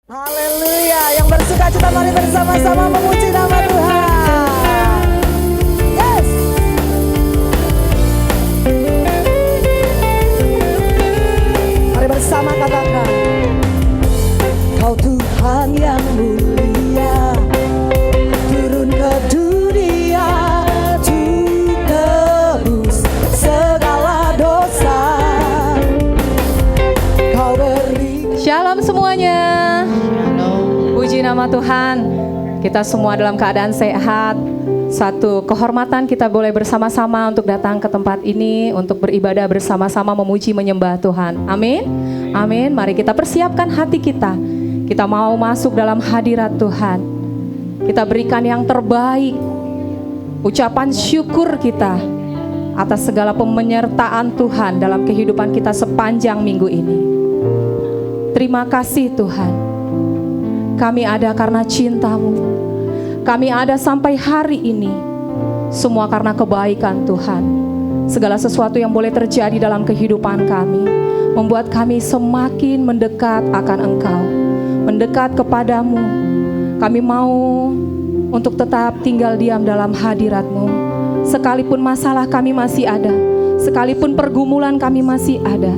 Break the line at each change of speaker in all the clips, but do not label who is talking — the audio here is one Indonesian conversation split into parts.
Haleluya, yang bersuka-cita mari bersama-sama memuji nama Tuhan. Yes. Mari bersama katakan, Kau Tuhan yang mulia, turun ke dunia untuk tebus segala dosa. Kau beri.
Shalom semuanya. Puji nama Tuhan. Kita semua dalam keadaan sehat. Satu kehormatan kita boleh bersama-sama untuk datang ke tempat ini, untuk beribadah bersama-sama memuji menyembah Tuhan. Amin. Amin. Mari kita persiapkan hati kita. Kita mau masuk dalam hadirat Tuhan. Kita berikan yang terbaik. Ucapan syukur kita atas segala penyertaan Tuhan dalam kehidupan kita sepanjang minggu ini. Terima kasih Tuhan. Kami ada karena cinta-Mu. Kami ada sampai hari ini. Semua karena kebaikan Tuhan. Segala sesuatu yang boleh terjadi dalam kehidupan kami membuat kami semakin mendekat akan Engkau, mendekat kepadamu. Kami mau untuk tetap tinggal diam dalam hadirat-Mu. Sekalipun masalah kami masih ada, sekalipun pergumulan kami masih ada,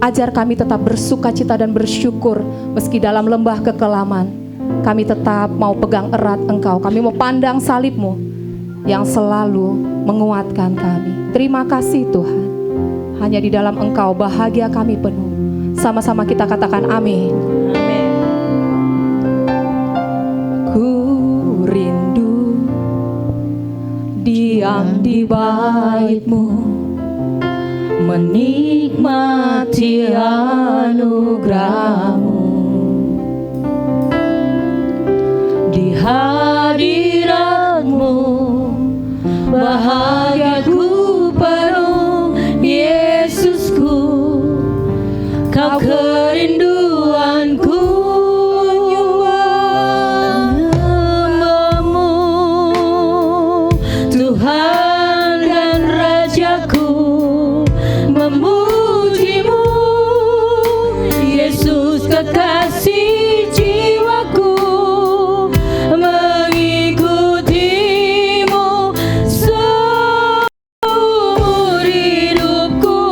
ajar kami tetap bersukacita dan bersyukur meski dalam lembah kekelaman. Kami tetap mau pegang erat Engkau. Kami mau pandang salib-Mu yang selalu menguatkan kami. Terima kasih Tuhan. Hanya di dalam Engkau bahagia kami penuh. Sama-sama kita katakan amin. Amin. Ku rindu diam di bait-Mu, menikmati anugerah-Mu. Di hadirat-Mu bahagiaku penuh, Yesusku, Kau kerinduanku. Menyembah-Mu Tuhan dan Rajaku, memuji-Mu Yesus kekasih jiwaku, mengikutimu seumur hidupku.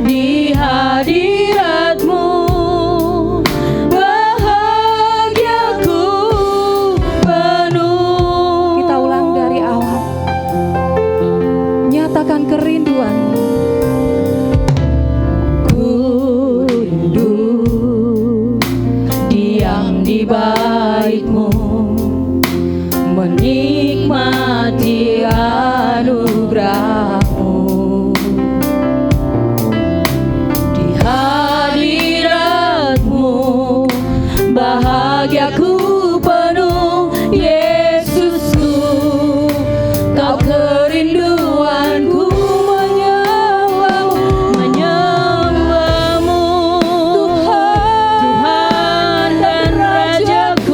Di hadirat-Mu bahagiaku penuh. Kita ulang dari awal. Nyatakan kerinduan-Mu. Ku rindu diam di bait-Mu, menikmati anugerah-Mu. Di hadirat-Mu bahagiaku penuh, Yesusku, Kau kerinduanku. Menyembah-Mu Tuhan dan Rajaku,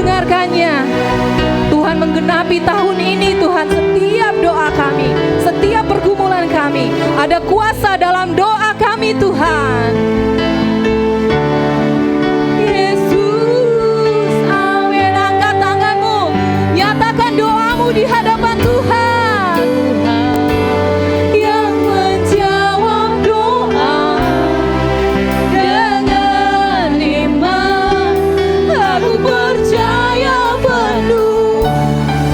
mendengarkannya. Tuhan menggenapi tahun ini Tuhan, setiap doa kami, setiap pergumulan kami, ada kuasa dalam doa kami Tuhan. Yesus, amin. Angkat tanganmu, nyatakan doamu di hadapan Tuhan. Yang menjawab doa dengan iman, aku percaya penuh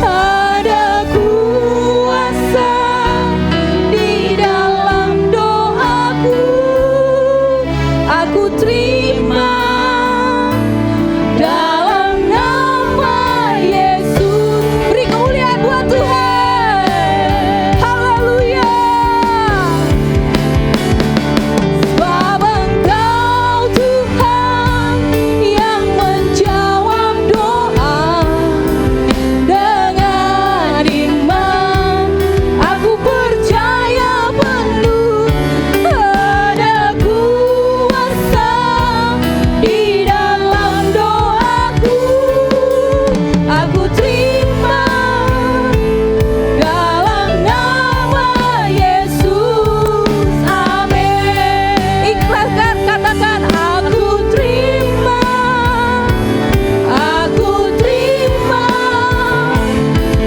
ada kuasa di dalam doaku. Aku terima dalam nama Yesus. Beri kemuliaan buat Tuhan. Haleluya. Sebab Engkau Tuhan yang menjawab doa dengan iman, aku percaya penuh ada kuasa di dalam doaku. Aku terima dalam nama Yesus. Amin. Ikhlaskan, katakan aku terima. Aku terima.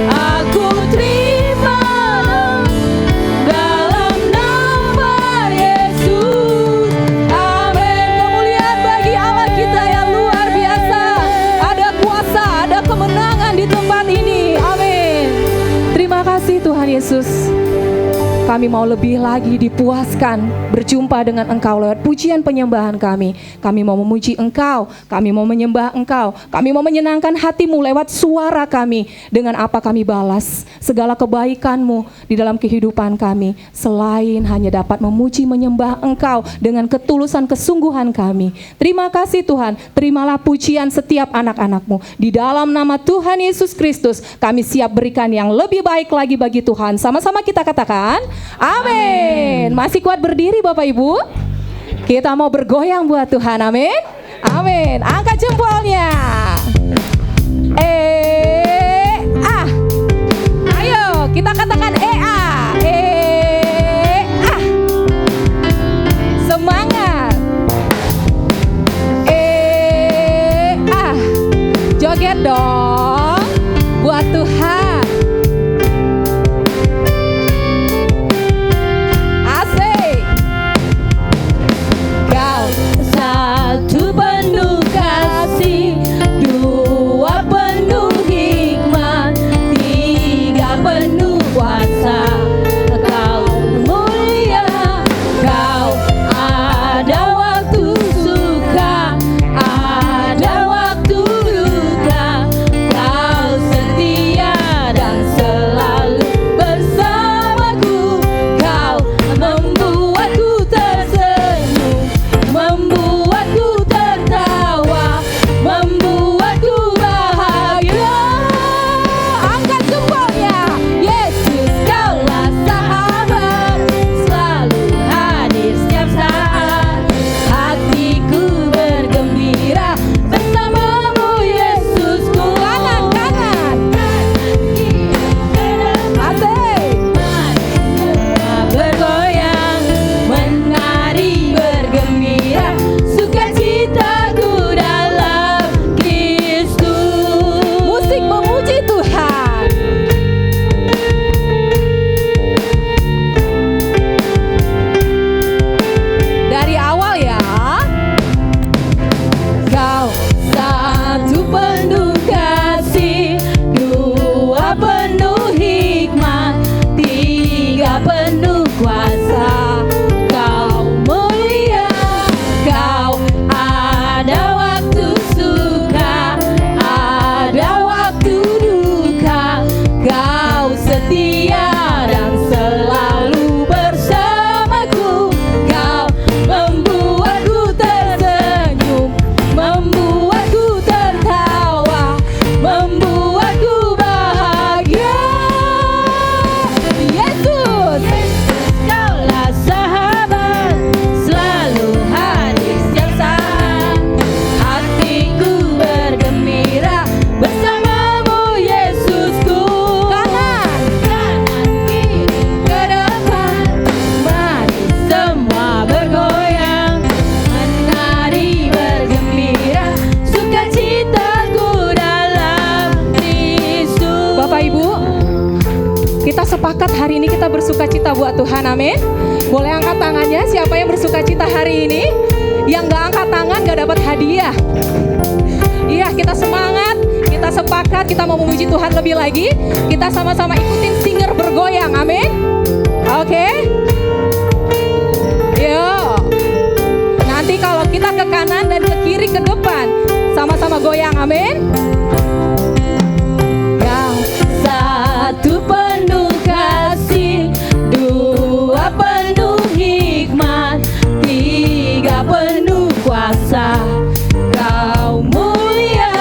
Aku terima dalam nama Yesus. Amin. Kemuliaan bagi Allah kita yang luar biasa. Ada kuasa, ada kemenangan di tempat ini. Amin. Terima kasih Tuhan Yesus. Kami mau lebih lagi dipuaskan berjumpa dengan Engkau lewat pujian penyembahan kami. Kami mau memuji Engkau, kami mau menyembah Engkau, kami mau menyenangkan hatimu lewat suara kami. Dengan apa kami balas segala kebaikan-Mu di dalam kehidupan kami, selain hanya dapat memuji menyembah Engkau dengan ketulusan kesungguhan kami. Terima kasih Tuhan, terimalah pujian setiap anak-anak-Mu. Di dalam nama Tuhan Yesus Kristus, kami siap berikan yang lebih baik lagi bagi Tuhan. Sama-sama kita katakan, amin. Masih kuat berdiri Bapak Ibu? Kita mau bergoyang buat Tuhan, amin. Amin. Angkat jempolnya. Ayo kita katakan semangat. Joget dong buat Tuhan. Asik. Kau satu penuh kasih, dua penuh hikmat, tiga penuh kuasa. Kau mulia, kau ada waktu suka, ada waktu duka. Kau setia sepakat hari ini kita bersuka cita buat Tuhan, amin. Boleh angkat tangannya siapa yang bersuka cita hari ini. Yang gak angkat tangan gak dapat hadiah. Iya, kita semangat, kita sepakat, kita mau memuji Tuhan lebih lagi. Kita sama-sama ikutin singer bergoyang, amin. Oke. Yuk. Nanti kalau kita ke kanan dan ke kiri ke depan, sama-sama goyang, amin. Satu penuh kasih, dua penuh hikmat, tiga penuh kuasa. Kau mulia,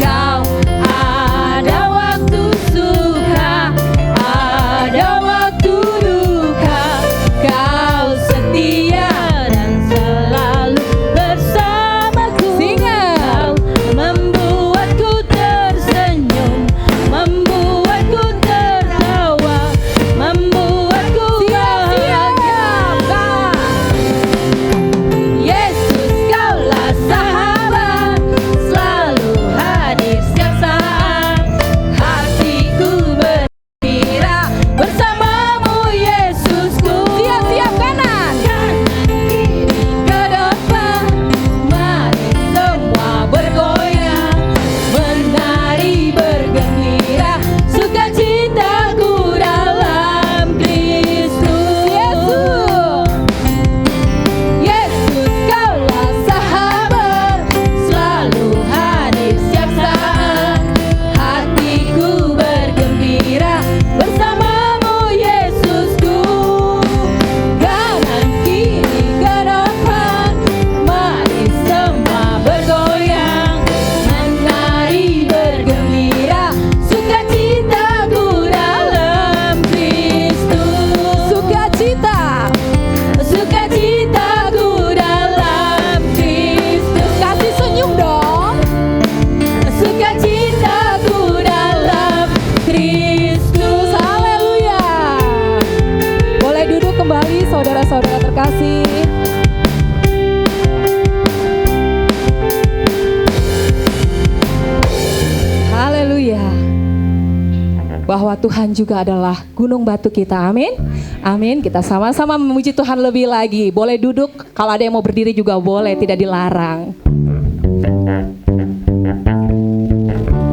kau ada waktu suka, ada waktu duka. Kau setia dan selalu bersamaku. Kau membuatku tersenyum, membuatku tertawa, membuatku bahagia. Yesus, kaulah sahabat, selalu hadir setiap saat. Hatiku bergembira bersamamu, Yesusku. Siap-siap kanan, kiri ke depan, mari semua bergoyang, menari bergembira, sukacitaku dalam Kristus. Yesus, kaulah sahabat, selalu hadir setiap saat. Hatiku bergembira bersamamu, Yesusku. Kanan kiri ke depan, mari semua bergoyang, menari bergembira, sukacitaku dalam Kristus. Sukacitaku dalam Kristus. Kasih senyum dong. Sukacitaku dalam Kristus. Haleluya. Boleh duduk kembali saudara-saudara terkasih. Haleluya. Bahwa Tuhan juga adalah gunung batu kita, amin. Amin, kita sama-sama memuji Tuhan lebih lagi. Boleh duduk, kalau ada yang mau berdiri juga boleh, tidak dilarang.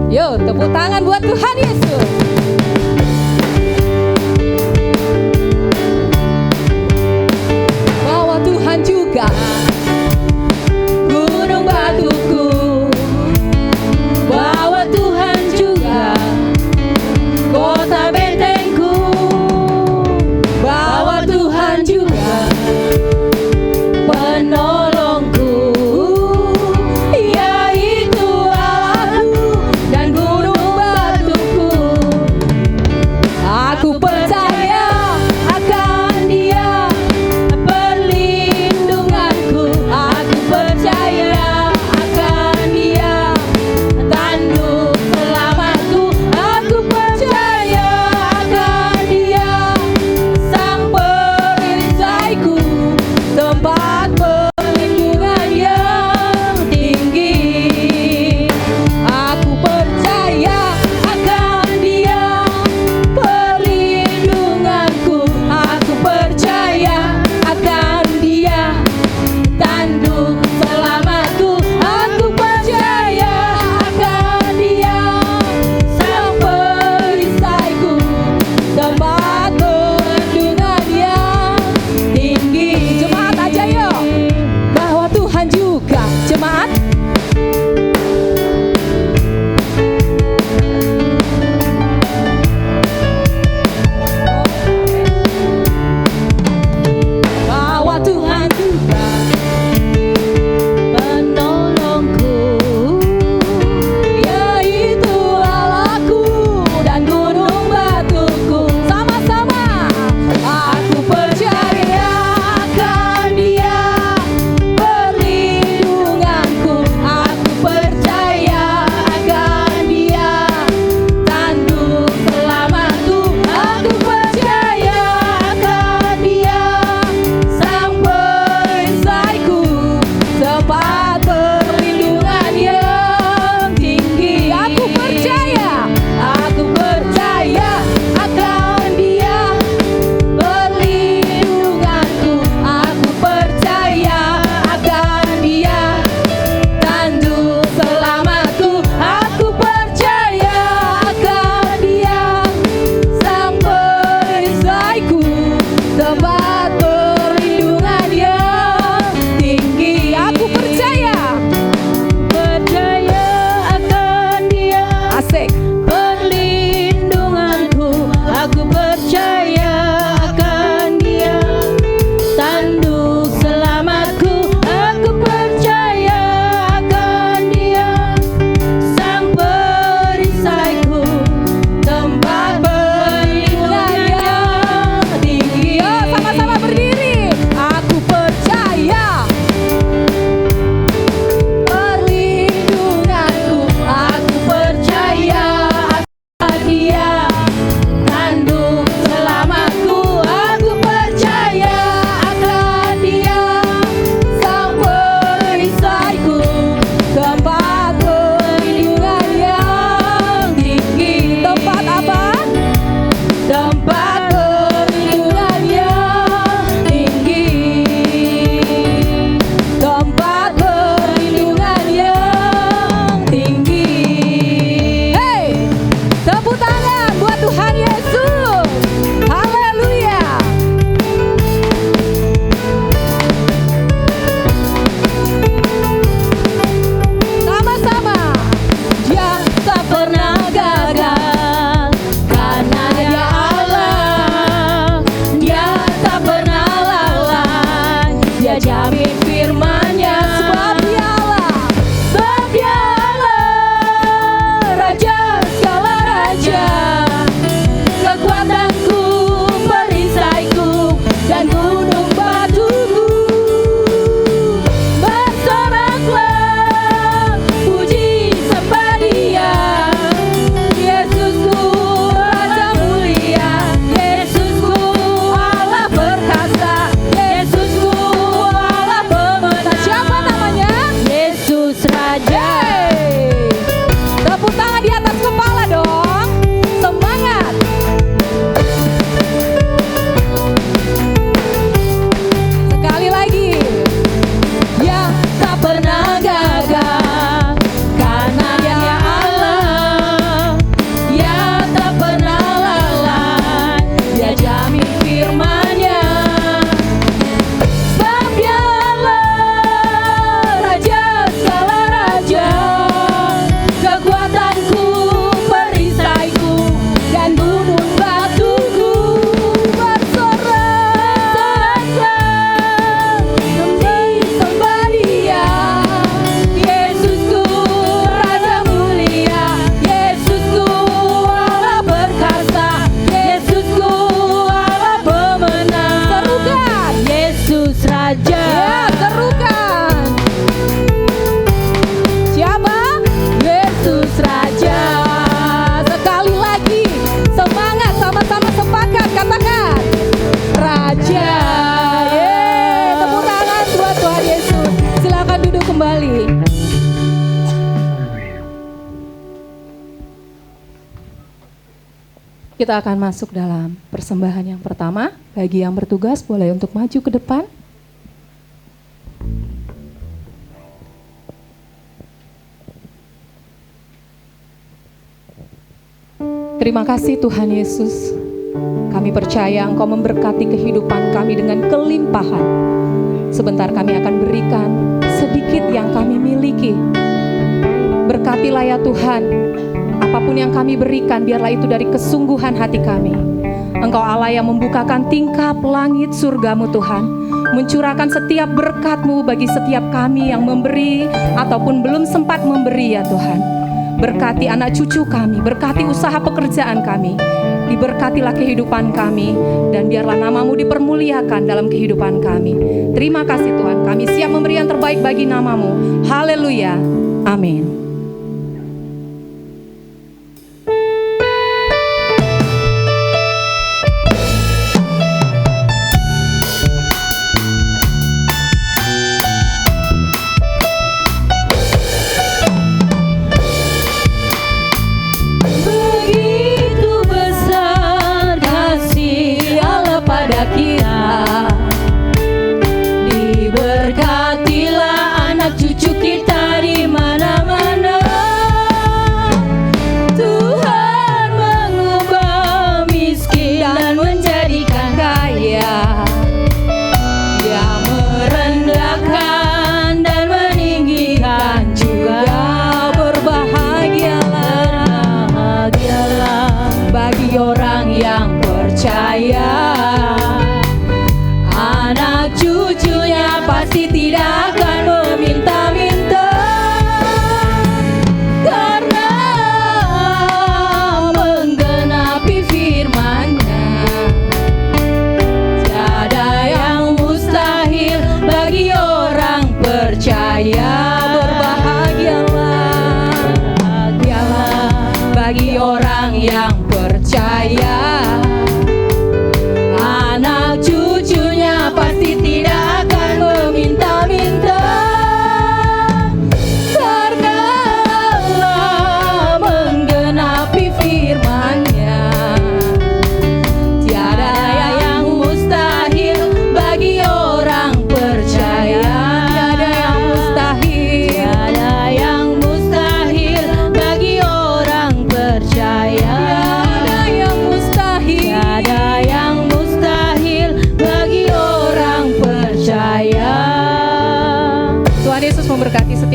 Yuk, tepuk tangan buat Tuhan Yesus. Bahwa Tuhan juga gunung batuku, bahwa Tuhan juga kota bentengku, bahwa Tuhan juga penolongku, yaitu Allahku dan gunung batuku. Kita akan masuk dalam persembahan yang pertama. Bagi yang bertugas boleh untuk maju ke depan. Terima kasih Tuhan Yesus. Kami percaya Engkau memberkati kehidupan kami dengan kelimpahan. Sebentar kami akan berikan sedikit yang kami miliki. Berkatilah ya Tuhan. Apapun yang kami berikan, biarlah itu dari kesungguhan hati kami. Engkau Allah yang membukakan tingkap langit surgamu Tuhan, mencurahkan setiap berkat-Mu bagi setiap kami yang memberi ataupun belum sempat memberi ya Tuhan. Berkati anak cucu kami, berkati usaha pekerjaan kami, diberkatilah kehidupan kami, dan biarlah nama-Mu dipermuliakan dalam kehidupan kami. Terima kasih Tuhan, kami siap memberi yang terbaik bagi nama-Mu. Haleluya, amin.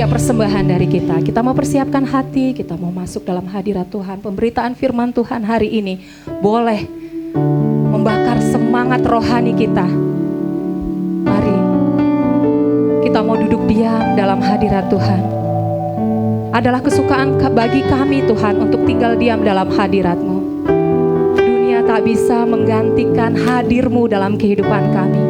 Persembahan dari kita. Kita mau persiapkan hati, kita mau masuk dalam hadirat Tuhan. Pemberitaan firman Tuhan hari ini boleh membakar semangat rohani kita. Mari kita mau duduk diam dalam hadirat Tuhan. Adalah kesukaan bagi kami Tuhan untuk tinggal diam dalam hadirat-Mu. Dunia tak bisa menggantikan hadir-Mu dalam kehidupan kami.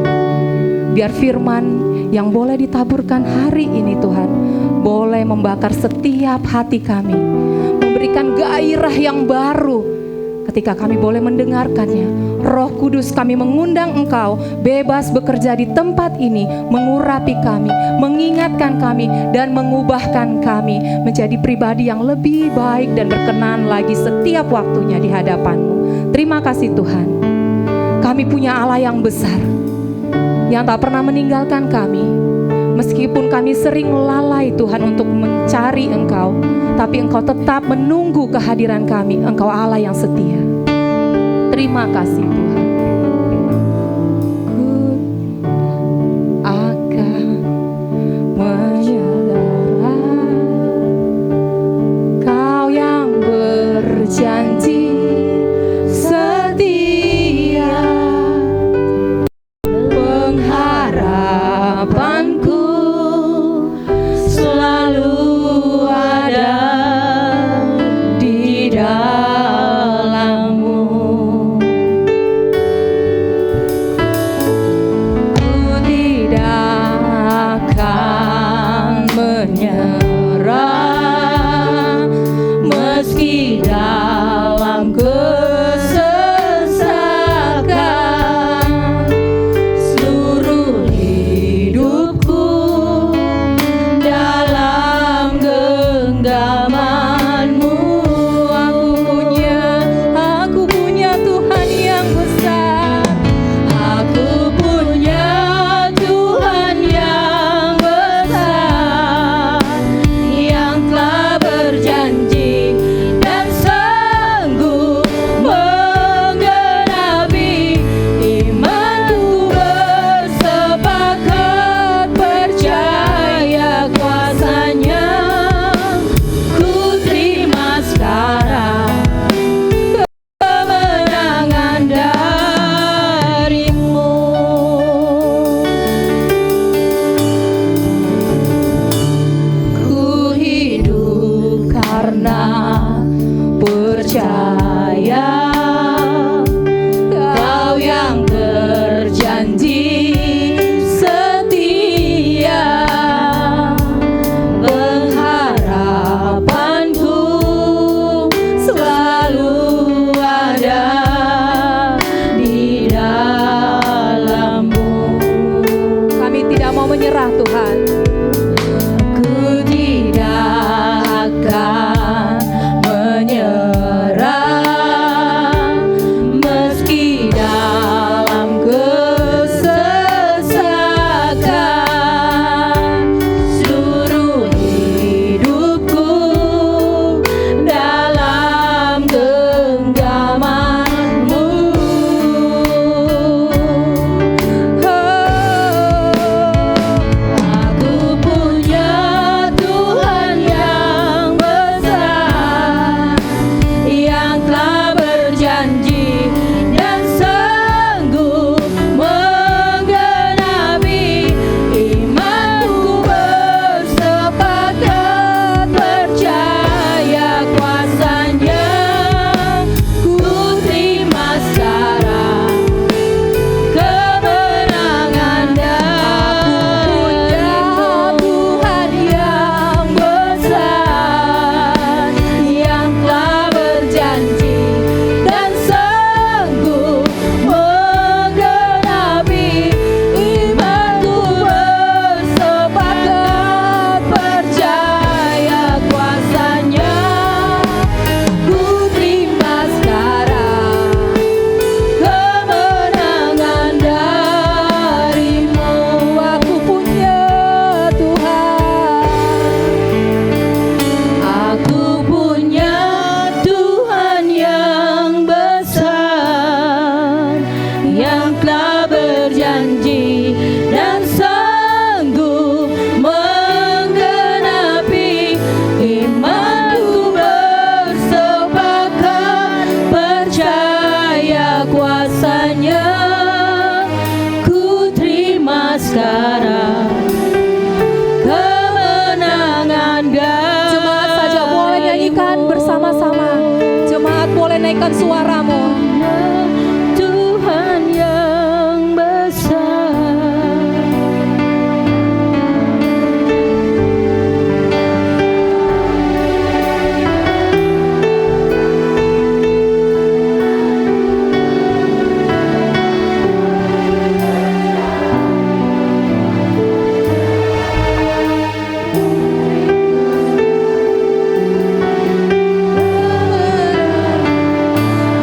Biar firman yang boleh ditaburkan hari ini Tuhan boleh membakar setiap hati kami, memberikan gairah yang baru ketika kami boleh mendengarkannya. Roh Kudus, kami mengundang Engkau bebas bekerja di tempat ini, mengurapi kami, mengingatkan kami, dan mengubahkan kami menjadi pribadi yang lebih baik dan berkenan lagi setiap waktunya di hadapan-Mu. Terima kasih Tuhan, kami punya Allah yang besar, yang tak pernah meninggalkan kami. Meskipun kami sering lalai Tuhan untuk mencari Engkau, tapi Engkau tetap menunggu kehadiran kami. Engkau Allah yang setia. Terima kasih Tuhan. Ku akan menyerah, Kau yang berjanji setia. Pengharapanku genggaman-Mu, aku punya percaya Kau yang berjanji setia, pengharapanku selalu ada di dalam-Mu. Kami tidak mau menyerah Tuhan. Ku tidak akan menyerah meski dalam kesesakan. Seluruh hidupku dalam genggaman-Mu. Aku punya Tuhan yang besar, yang telah berjanji dan sanggup menggenapi imanku, bersepakat percaya kuasa-Nya. Ku terima sekarang kemenangan dari-Mu. Tuhan yang besar, yang telah berjanji dan sanggup menggenapi imanku, bersepakat percaya kuasa-Nya. Ku terima sekarang kemenangan dari-Mu. Aku punya Tuhan, aku punya Tuhan yang besar, yang telah berjanji dan sanggup menggenapi imanku, bersepakat percaya kuasa-Nya. Ku terima sekarang kemenangan dari. Jemaat saja boleh nyanyikan bersama-sama. Jemaat boleh naikkan suaramu. Tuhan yang besar.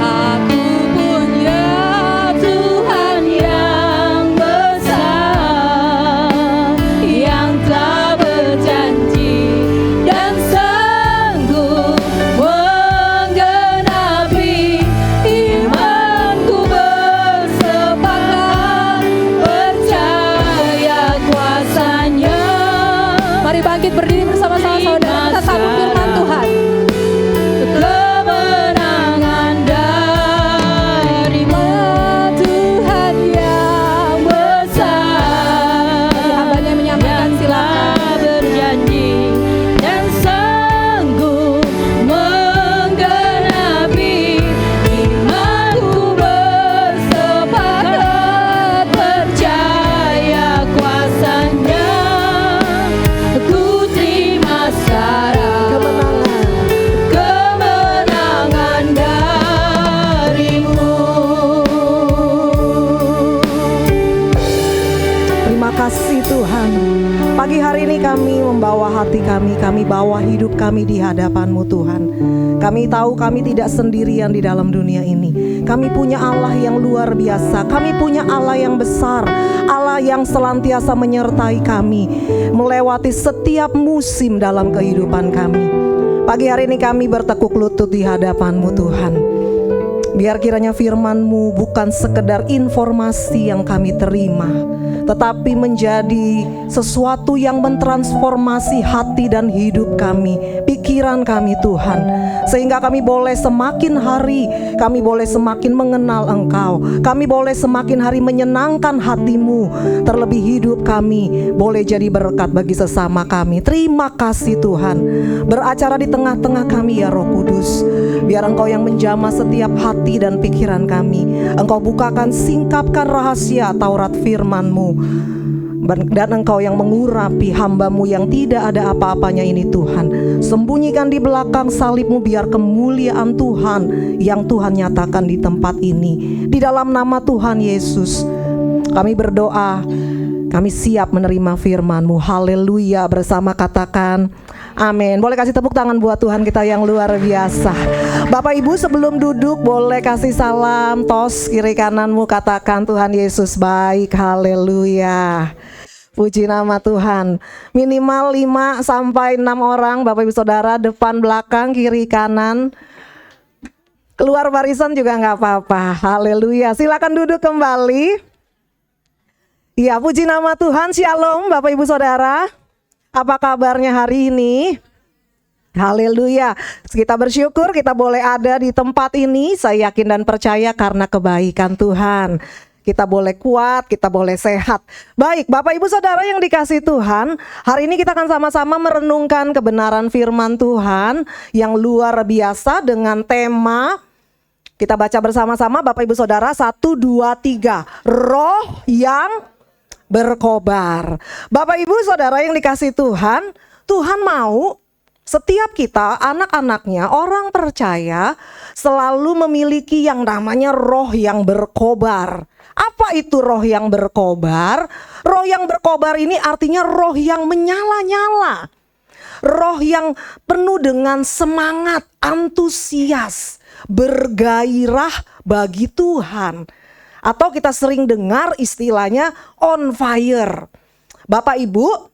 Aku punya Tuhan yang besar, yang telah berjanji dan sanggup menggenapi imanku, bersepakat percaya kuasa-Nya. Mari bangkit berdiri bersama-sama saudara, kita sambut firman Tuhan. Kemenangan dari-Mu, Tuhan yang besar, hambanya menyampaikan silakan. Berjanji dan sanggup menggenapi imanku, bersepakat percaya kuasa-Nya. Ku terima sekarang kemenangan dari-Mu.
Terima kasih Tuhan. Pagi hari ini kami membawa hati kami bawa hidup kami di hadapan-Mu Tuhan. Kami tahu kami tidak sendirian di dalam dunia ini. Kami punya Allah yang luar biasa. Kami punya Allah yang besar, Allah yang senantiasa menyertai kami melewati setiap musim dalam kehidupan kami. Pagi hari ini kami bertekuk lutut di hadapan-Mu Tuhan. Biar kiranya firman-Mu bukan sekedar informasi yang kami terima, tetapi menjadi sesuatu yang mentransformasi hati dan hidup kami, pikiran pikiran kami Tuhan. Sehingga kami boleh semakin hari, kami boleh semakin mengenal Engkau. Kami boleh semakin hari menyenangkan hati-Mu. Terlebih hidup kami boleh jadi berkat bagi sesama kami. Terima kasih Tuhan. Beracara di tengah-tengah kami ya Roh Kudus. Biar Engkau yang menjamah setiap hati dan pikiran kami. Engkau bukakan, singkapkan rahasia Taurat firman-Mu. Dan Engkau yang mengurapi hamba-Mu yang tidak ada apa-apanya ini Tuhan. Sembunyikan di belakang salib-Mu biar kemuliaan Tuhan yang Tuhan nyatakan di tempat ini. Di dalam nama Tuhan Yesus kami berdoa, kami siap menerima firman-Mu. Haleluya, bersama katakan amin. Boleh kasih tepuk tangan buat Tuhan kita yang luar biasa. Bapak Ibu sebelum duduk boleh kasih salam, tos kiri kananmu, katakan Tuhan Yesus baik. Haleluya. Puji nama Tuhan. Minimal 5 sampai 6 orang Bapak Ibu Saudara, depan belakang kiri kanan. Keluar barisan juga nggak apa-apa. Haleluya. Silakan duduk kembali. Ya, puji nama Tuhan. Shalom Bapak Ibu Saudara. Apa kabarnya hari ini? Haleluya. Kita bersyukur kita boleh ada di tempat ini. Saya yakin dan percaya karena kebaikan Tuhan. Kita boleh kuat, kita boleh sehat. Baik, Bapak Ibu Saudara yang dikasihi Tuhan, hari ini kita akan sama-sama merenungkan kebenaran firman Tuhan yang luar biasa dengan tema, kita baca bersama-sama Bapak Ibu Saudara, 1, 2, 3. Roh yang berkobar. Bapak Ibu Saudara yang dikasihi Tuhan, Tuhan mau setiap kita, anak-anaknya, orang percaya selalu memiliki yang namanya roh yang berkobar. Apa itu roh yang berkobar? Roh yang berkobar ini artinya roh yang menyala-nyala. Roh yang penuh dengan semangat, antusias, bergairah bagi Tuhan. Atau kita sering dengar istilahnya on fire. Bapak Ibu,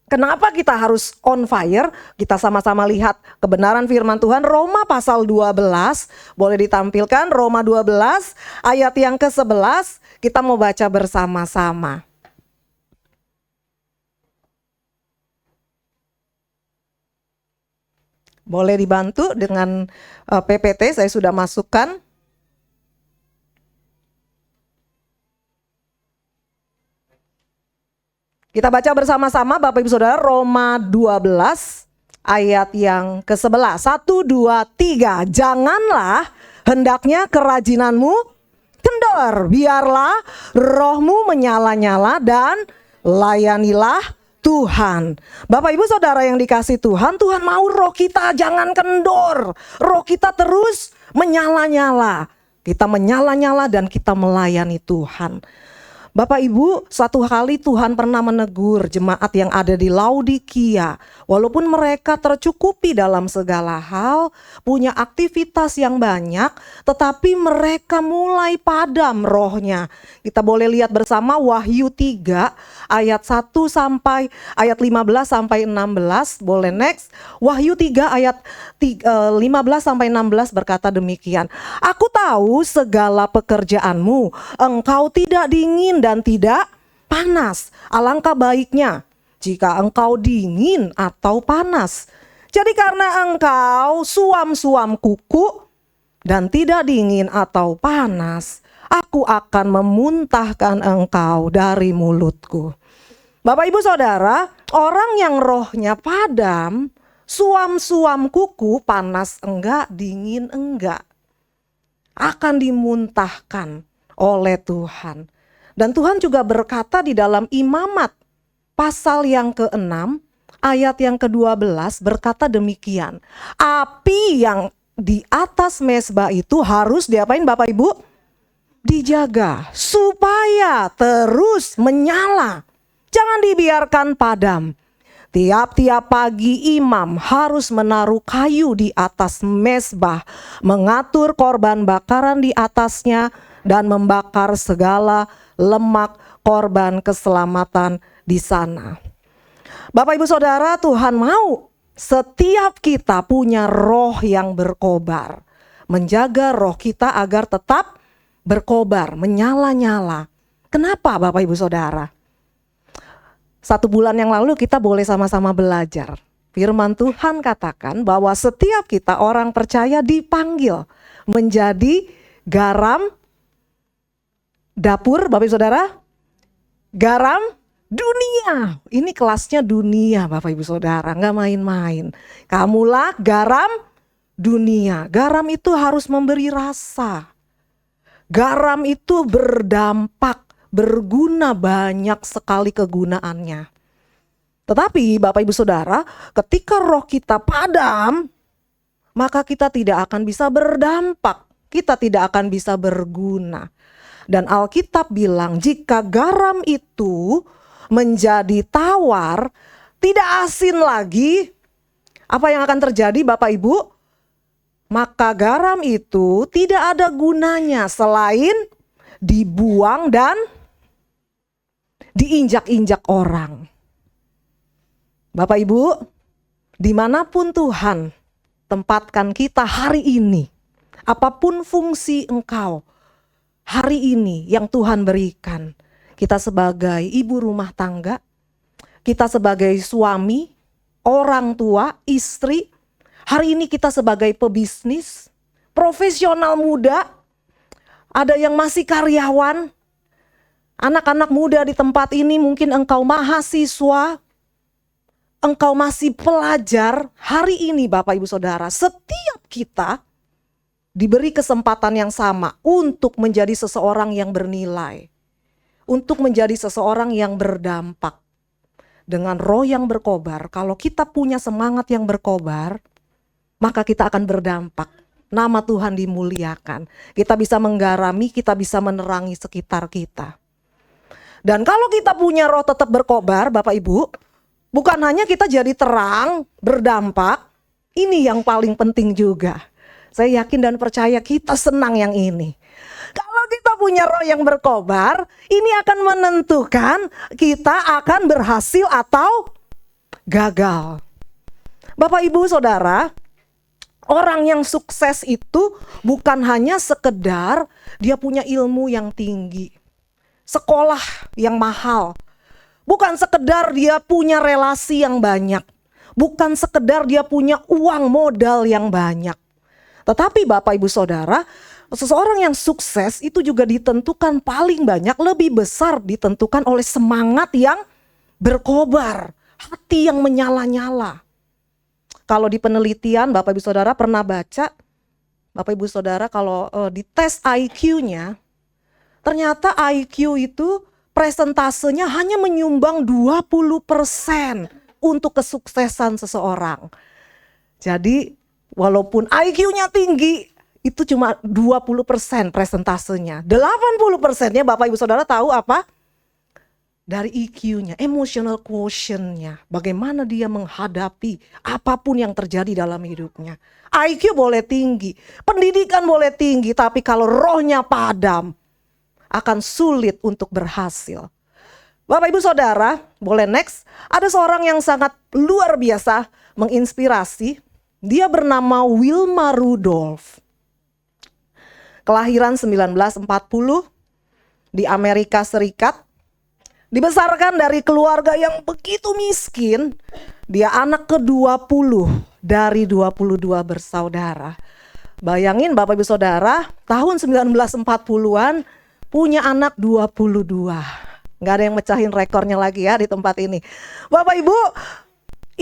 kenapa kita harus on fire? Kita sama-sama lihat kebenaran firman Tuhan. Roma pasal 12, boleh ditampilkan Roma 12 ayat yang ke-11. Kita mau baca bersama-sama. Boleh dibantu dengan PPT, saya sudah masukkan. Kita baca bersama-sama Bapak Ibu Saudara, Roma 12 ayat yang ke-11. 1, 2, 3. Janganlah hendaknya kerajinanmu kendor, biarlah rohmu menyala-nyala dan layanilah Tuhan. Bapak Ibu Saudara yang dikasih Tuhan, Tuhan mau roh kita jangan kendor. Roh kita terus menyala-nyala. Kita menyala-nyala dan kita melayani Tuhan. Bapak Ibu, suatu kali Tuhan pernah menegur jemaat yang ada di Laodikia. Walaupun mereka tercukupi dalam segala hal, punya aktivitas yang banyak, tetapi mereka mulai padam rohnya. Kita boleh lihat bersama Wahyu 3 ayat 1 sampai ayat 15 sampai 16. Boleh next. Wahyu 3 ayat 15 sampai 16 berkata demikian. Aku tahu segala pekerjaanmu, engkau tidak dingin dan tidak panas. Alangkah baiknya jika engkau dingin atau panas. Jadi karena engkau suam-suam kuku dan tidak dingin atau panas, aku akan memuntahkan engkau dari mulutku. Bapak Ibu Saudara, orang yang rohnya padam, suam-suam kuku, panas enggak, dingin enggak, akan dimuntahkan oleh Tuhan. Dan Tuhan juga berkata di dalam Imamat pasal yang ke-6 ayat yang ke-12 berkata demikian. Api yang di atas mezbah itu harus diapain Bapak Ibu? Dijaga supaya terus menyala. Jangan dibiarkan padam. Tiap-tiap pagi imam harus menaruh kayu di atas mezbah, mengatur korban bakaran di atasnya, dan membakar segala lemak korban keselamatan di sana. Bapak Ibu Saudara, Tuhan mau setiap kita punya roh yang berkobar. Menjaga roh kita agar tetap berkobar, menyala-nyala. Kenapa Bapak Ibu Saudara? 1 bulan yang lalu kita boleh sama-sama belajar. Firman Tuhan katakan bahwa setiap kita orang percaya dipanggil menjadi garam dapur, Bapak Ibu Saudara, garam dunia. Ini kelasnya dunia, Bapak Ibu Saudara, nggak main-main. Kamulah garam dunia. Garam itu harus memberi rasa. Garam itu berdampak, berguna, banyak sekali kegunaannya. Tetapi Bapak Ibu Saudara, ketika roh kita padam, maka kita tidak akan bisa berdampak. Kita tidak akan bisa berguna. Dan Alkitab bilang jika garam itu menjadi tawar, tidak asin lagi, apa yang akan terjadi Bapak Ibu? Maka garam itu tidak ada gunanya selain dibuang dan diinjak-injak orang. Bapak Ibu, dimanapun Tuhan tempatkan kita hari ini, apapun fungsi engkau hari ini yang Tuhan berikan, kita sebagai ibu rumah tangga, kita sebagai suami, orang tua, istri, hari ini kita sebagai pebisnis, profesional muda, ada yang masih karyawan, anak-anak muda di tempat ini, mungkin engkau mahasiswa, engkau masih pelajar. Hari ini Bapak Ibu Saudara, setiap kita diberi kesempatan yang sama untuk menjadi seseorang yang bernilai, untuk menjadi seseorang yang berdampak. Dengan roh yang berkobar, kalau kita punya semangat yang berkobar, maka kita akan berdampak. Nama Tuhan dimuliakan. Kita bisa menggarami, kita bisa menerangi sekitar kita. Dan kalau kita punya roh tetap berkobar, Bapak Ibu, bukan hanya kita jadi terang, berdampak, ini yang paling penting juga. Saya yakin dan percaya kita senang yang ini. Kalau kita punya roh yang berkobar, ini akan menentukan kita akan berhasil atau gagal. Bapak Ibu Saudara, orang yang sukses itu bukan hanya sekedar dia punya ilmu yang tinggi, sekolah yang mahal, bukan sekedar dia punya relasi yang banyak, bukan sekedar dia punya uang modal yang banyak. Tetapi Bapak Ibu Saudara, seseorang yang sukses itu juga ditentukan paling banyak, lebih besar ditentukan oleh semangat yang berkobar, hati yang menyala-nyala. Kalau di penelitian Bapak Ibu Saudara pernah baca, Bapak Ibu Saudara kalau di tes IQ-nya, ternyata IQ itu presentasenya hanya menyumbang 20% untuk kesuksesan seseorang. Jadi walaupun IQ-nya tinggi, itu cuma 20% presentasenya. 80%-nya Bapak Ibu Saudara tahu apa? Dari EQ-nya, emotional quotient-nya. Bagaimana dia menghadapi apapun yang terjadi dalam hidupnya. IQ boleh tinggi, pendidikan boleh tinggi, tapi kalau rohnya padam, akan sulit untuk berhasil. Bapak Ibu Saudara, boleh next. Ada seorang yang sangat luar biasa menginspirasi. Dia bernama Wilma Rudolph. Kelahiran 1940 di Amerika Serikat. Dibesarkan dari keluarga yang begitu miskin. Dia anak ke-20 dari 22 bersaudara. Bayangin Bapak Ibu Saudara, tahun 1940-an punya anak 22. Gak ada yang mecahin rekornya lagi ya di tempat ini. Bapak Ibu,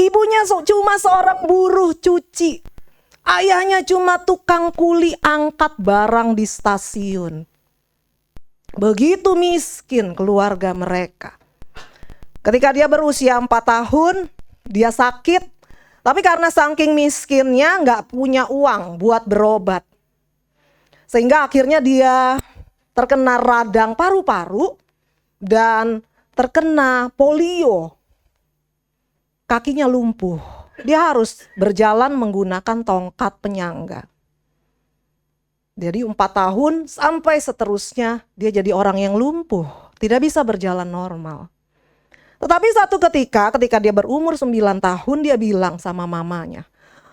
ibunya cuma seorang buruh cuci. Ayahnya cuma tukang kuli angkat barang di stasiun. Begitu miskin keluarga mereka. Ketika dia berusia 4 tahun, dia sakit. Tapi karena saking miskinnya gak punya uang buat berobat. Sehingga akhirnya dia terkena radang paru-paru dan terkena polio. Kakinya lumpuh. Dia harus berjalan menggunakan tongkat penyangga. Jadi 4 tahun sampai seterusnya dia jadi orang yang lumpuh. Tidak bisa berjalan normal. Tetapi satu ketika dia berumur 9 tahun, dia bilang sama mamanya,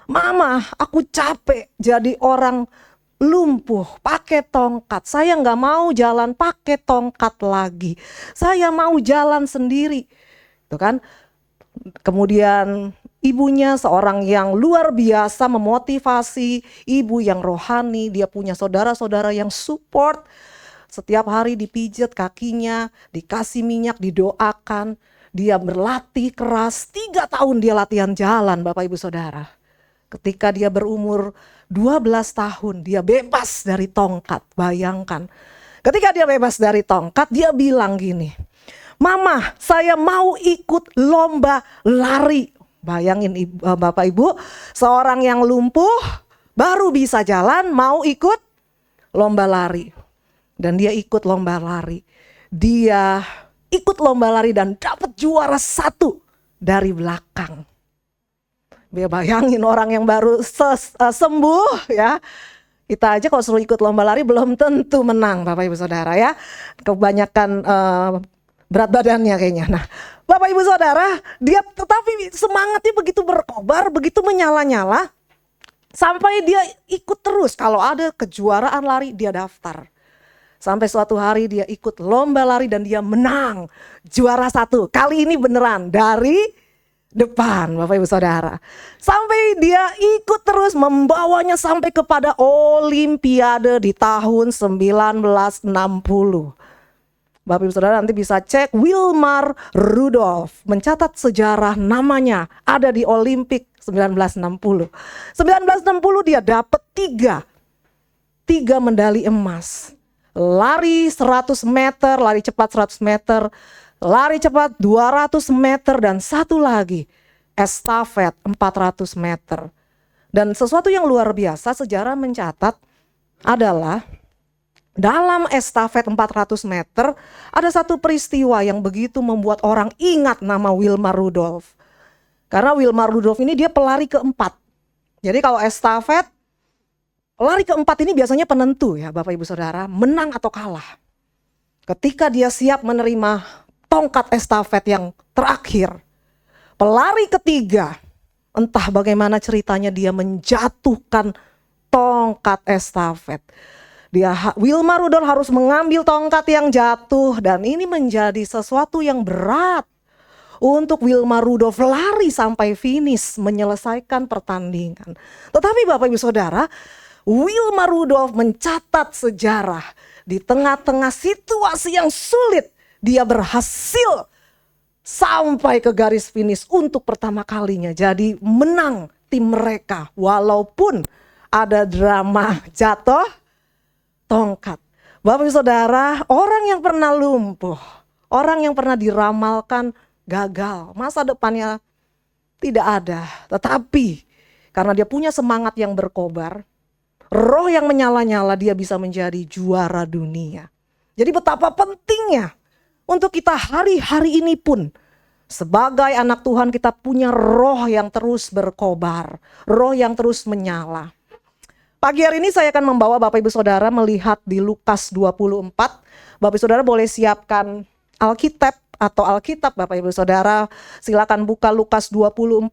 "Mama, aku capek jadi orang lumpuh pakai tongkat. Saya gak mau jalan pakai tongkat lagi. Saya mau jalan sendiri." Itu kan. Kemudian ibunya seorang yang luar biasa memotivasi, ibu yang rohani, dia punya saudara-saudara yang support. Setiap hari dipijat kakinya, dikasih minyak, didoakan. Dia berlatih keras, 3 tahun dia latihan jalan Bapak Ibu Saudara. Ketika dia berumur 12 tahun, dia bebas dari tongkat, bayangkan. Ketika dia bebas dari tongkat, dia bilang gini, "Mama, saya mau ikut lomba lari." Bayangin Bapak Ibu, seorang yang lumpuh, baru bisa jalan, mau ikut lomba lari. Dan dia ikut lomba lari. Dia ikut lomba lari dan dapat juara 1 dari belakang. Dia bayangin orang yang baru sembuh ya. Kita aja kalau suruh ikut lomba lari belum tentu menang Bapak Ibu Saudara ya. Kebanyakan berat badannya kayaknya. Nah Bapak Ibu Saudara, dia tetapi semangatnya begitu berkobar, begitu menyala-nyala. Sampai dia ikut terus, kalau ada kejuaraan lari dia daftar. Sampai suatu hari dia ikut lomba lari dan dia menang. Juara 1, kali ini beneran dari depan Bapak Ibu Saudara. Sampai dia ikut terus membawanya sampai kepada Olimpiade di tahun 1960. Bapak Ibu Saudara nanti bisa cek, Wilmar Rudolph mencatat sejarah, namanya ada di Olimpik 1960. 1960 dia dapat 3 medali emas. Lari 100 meter, lari cepat 100 meter, lari cepat 200 meter, dan satu lagi estafet 400 meter. Dan sesuatu yang luar biasa sejarah mencatat adalah dalam estafet 400 meter ada satu peristiwa yang begitu membuat orang ingat nama Wilmar Rudolph. Karena Wilmar Rudolph ini dia pelari keempat. Jadi kalau estafet, lari keempat ini biasanya penentu ya Bapak Ibu Saudara, menang atau kalah. Ketika dia siap menerima tongkat estafet yang terakhir, pelari ketiga, entah bagaimana ceritanya dia menjatuhkan tongkat estafet. Wilmar Rudolph harus mengambil tongkat yang jatuh, dan ini menjadi sesuatu yang berat untuk Wilmar Rudolph lari sampai finish menyelesaikan pertandingan. Tetapi Bapak Ibu Saudara, Wilmar Rudolph mencatat sejarah. Di tengah-tengah situasi yang sulit, dia berhasil sampai ke garis finish untuk pertama kalinya. Jadi menang tim mereka walaupun ada drama jatuh tongkat. Bapak Ibu Saudara, orang yang pernah lumpuh, orang yang pernah diramalkan gagal, masa depannya tidak ada. Tetapi karena dia punya semangat yang berkobar, roh yang menyala-nyala, dia bisa menjadi juara dunia. Jadi betapa pentingnya untuk kita hari-hari ini pun sebagai anak Tuhan kita punya roh yang terus berkobar, roh yang terus menyala. Pagi hari ini saya akan membawa Bapak Ibu Saudara melihat di Lukas 24. Bapak Ibu Saudara boleh siapkan Alkitab Bapak Ibu Saudara. Silakan buka Lukas 24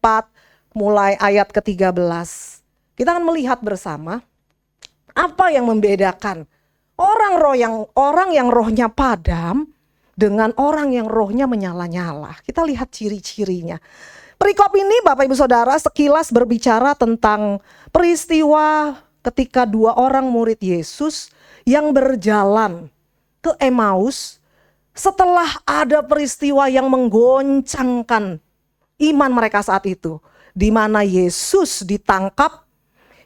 mulai ayat ke-13. Kita akan melihat bersama apa yang membedakan orang yang rohnya padam dengan orang yang rohnya menyala-nyala. Kita lihat ciri-cirinya. Perikop ini Bapak Ibu Saudara sekilas berbicara tentang peristiwa ketika 2 orang murid Yesus yang berjalan ke Emmaus setelah ada peristiwa yang menggoncangkan iman mereka saat itu, di mana Yesus ditangkap,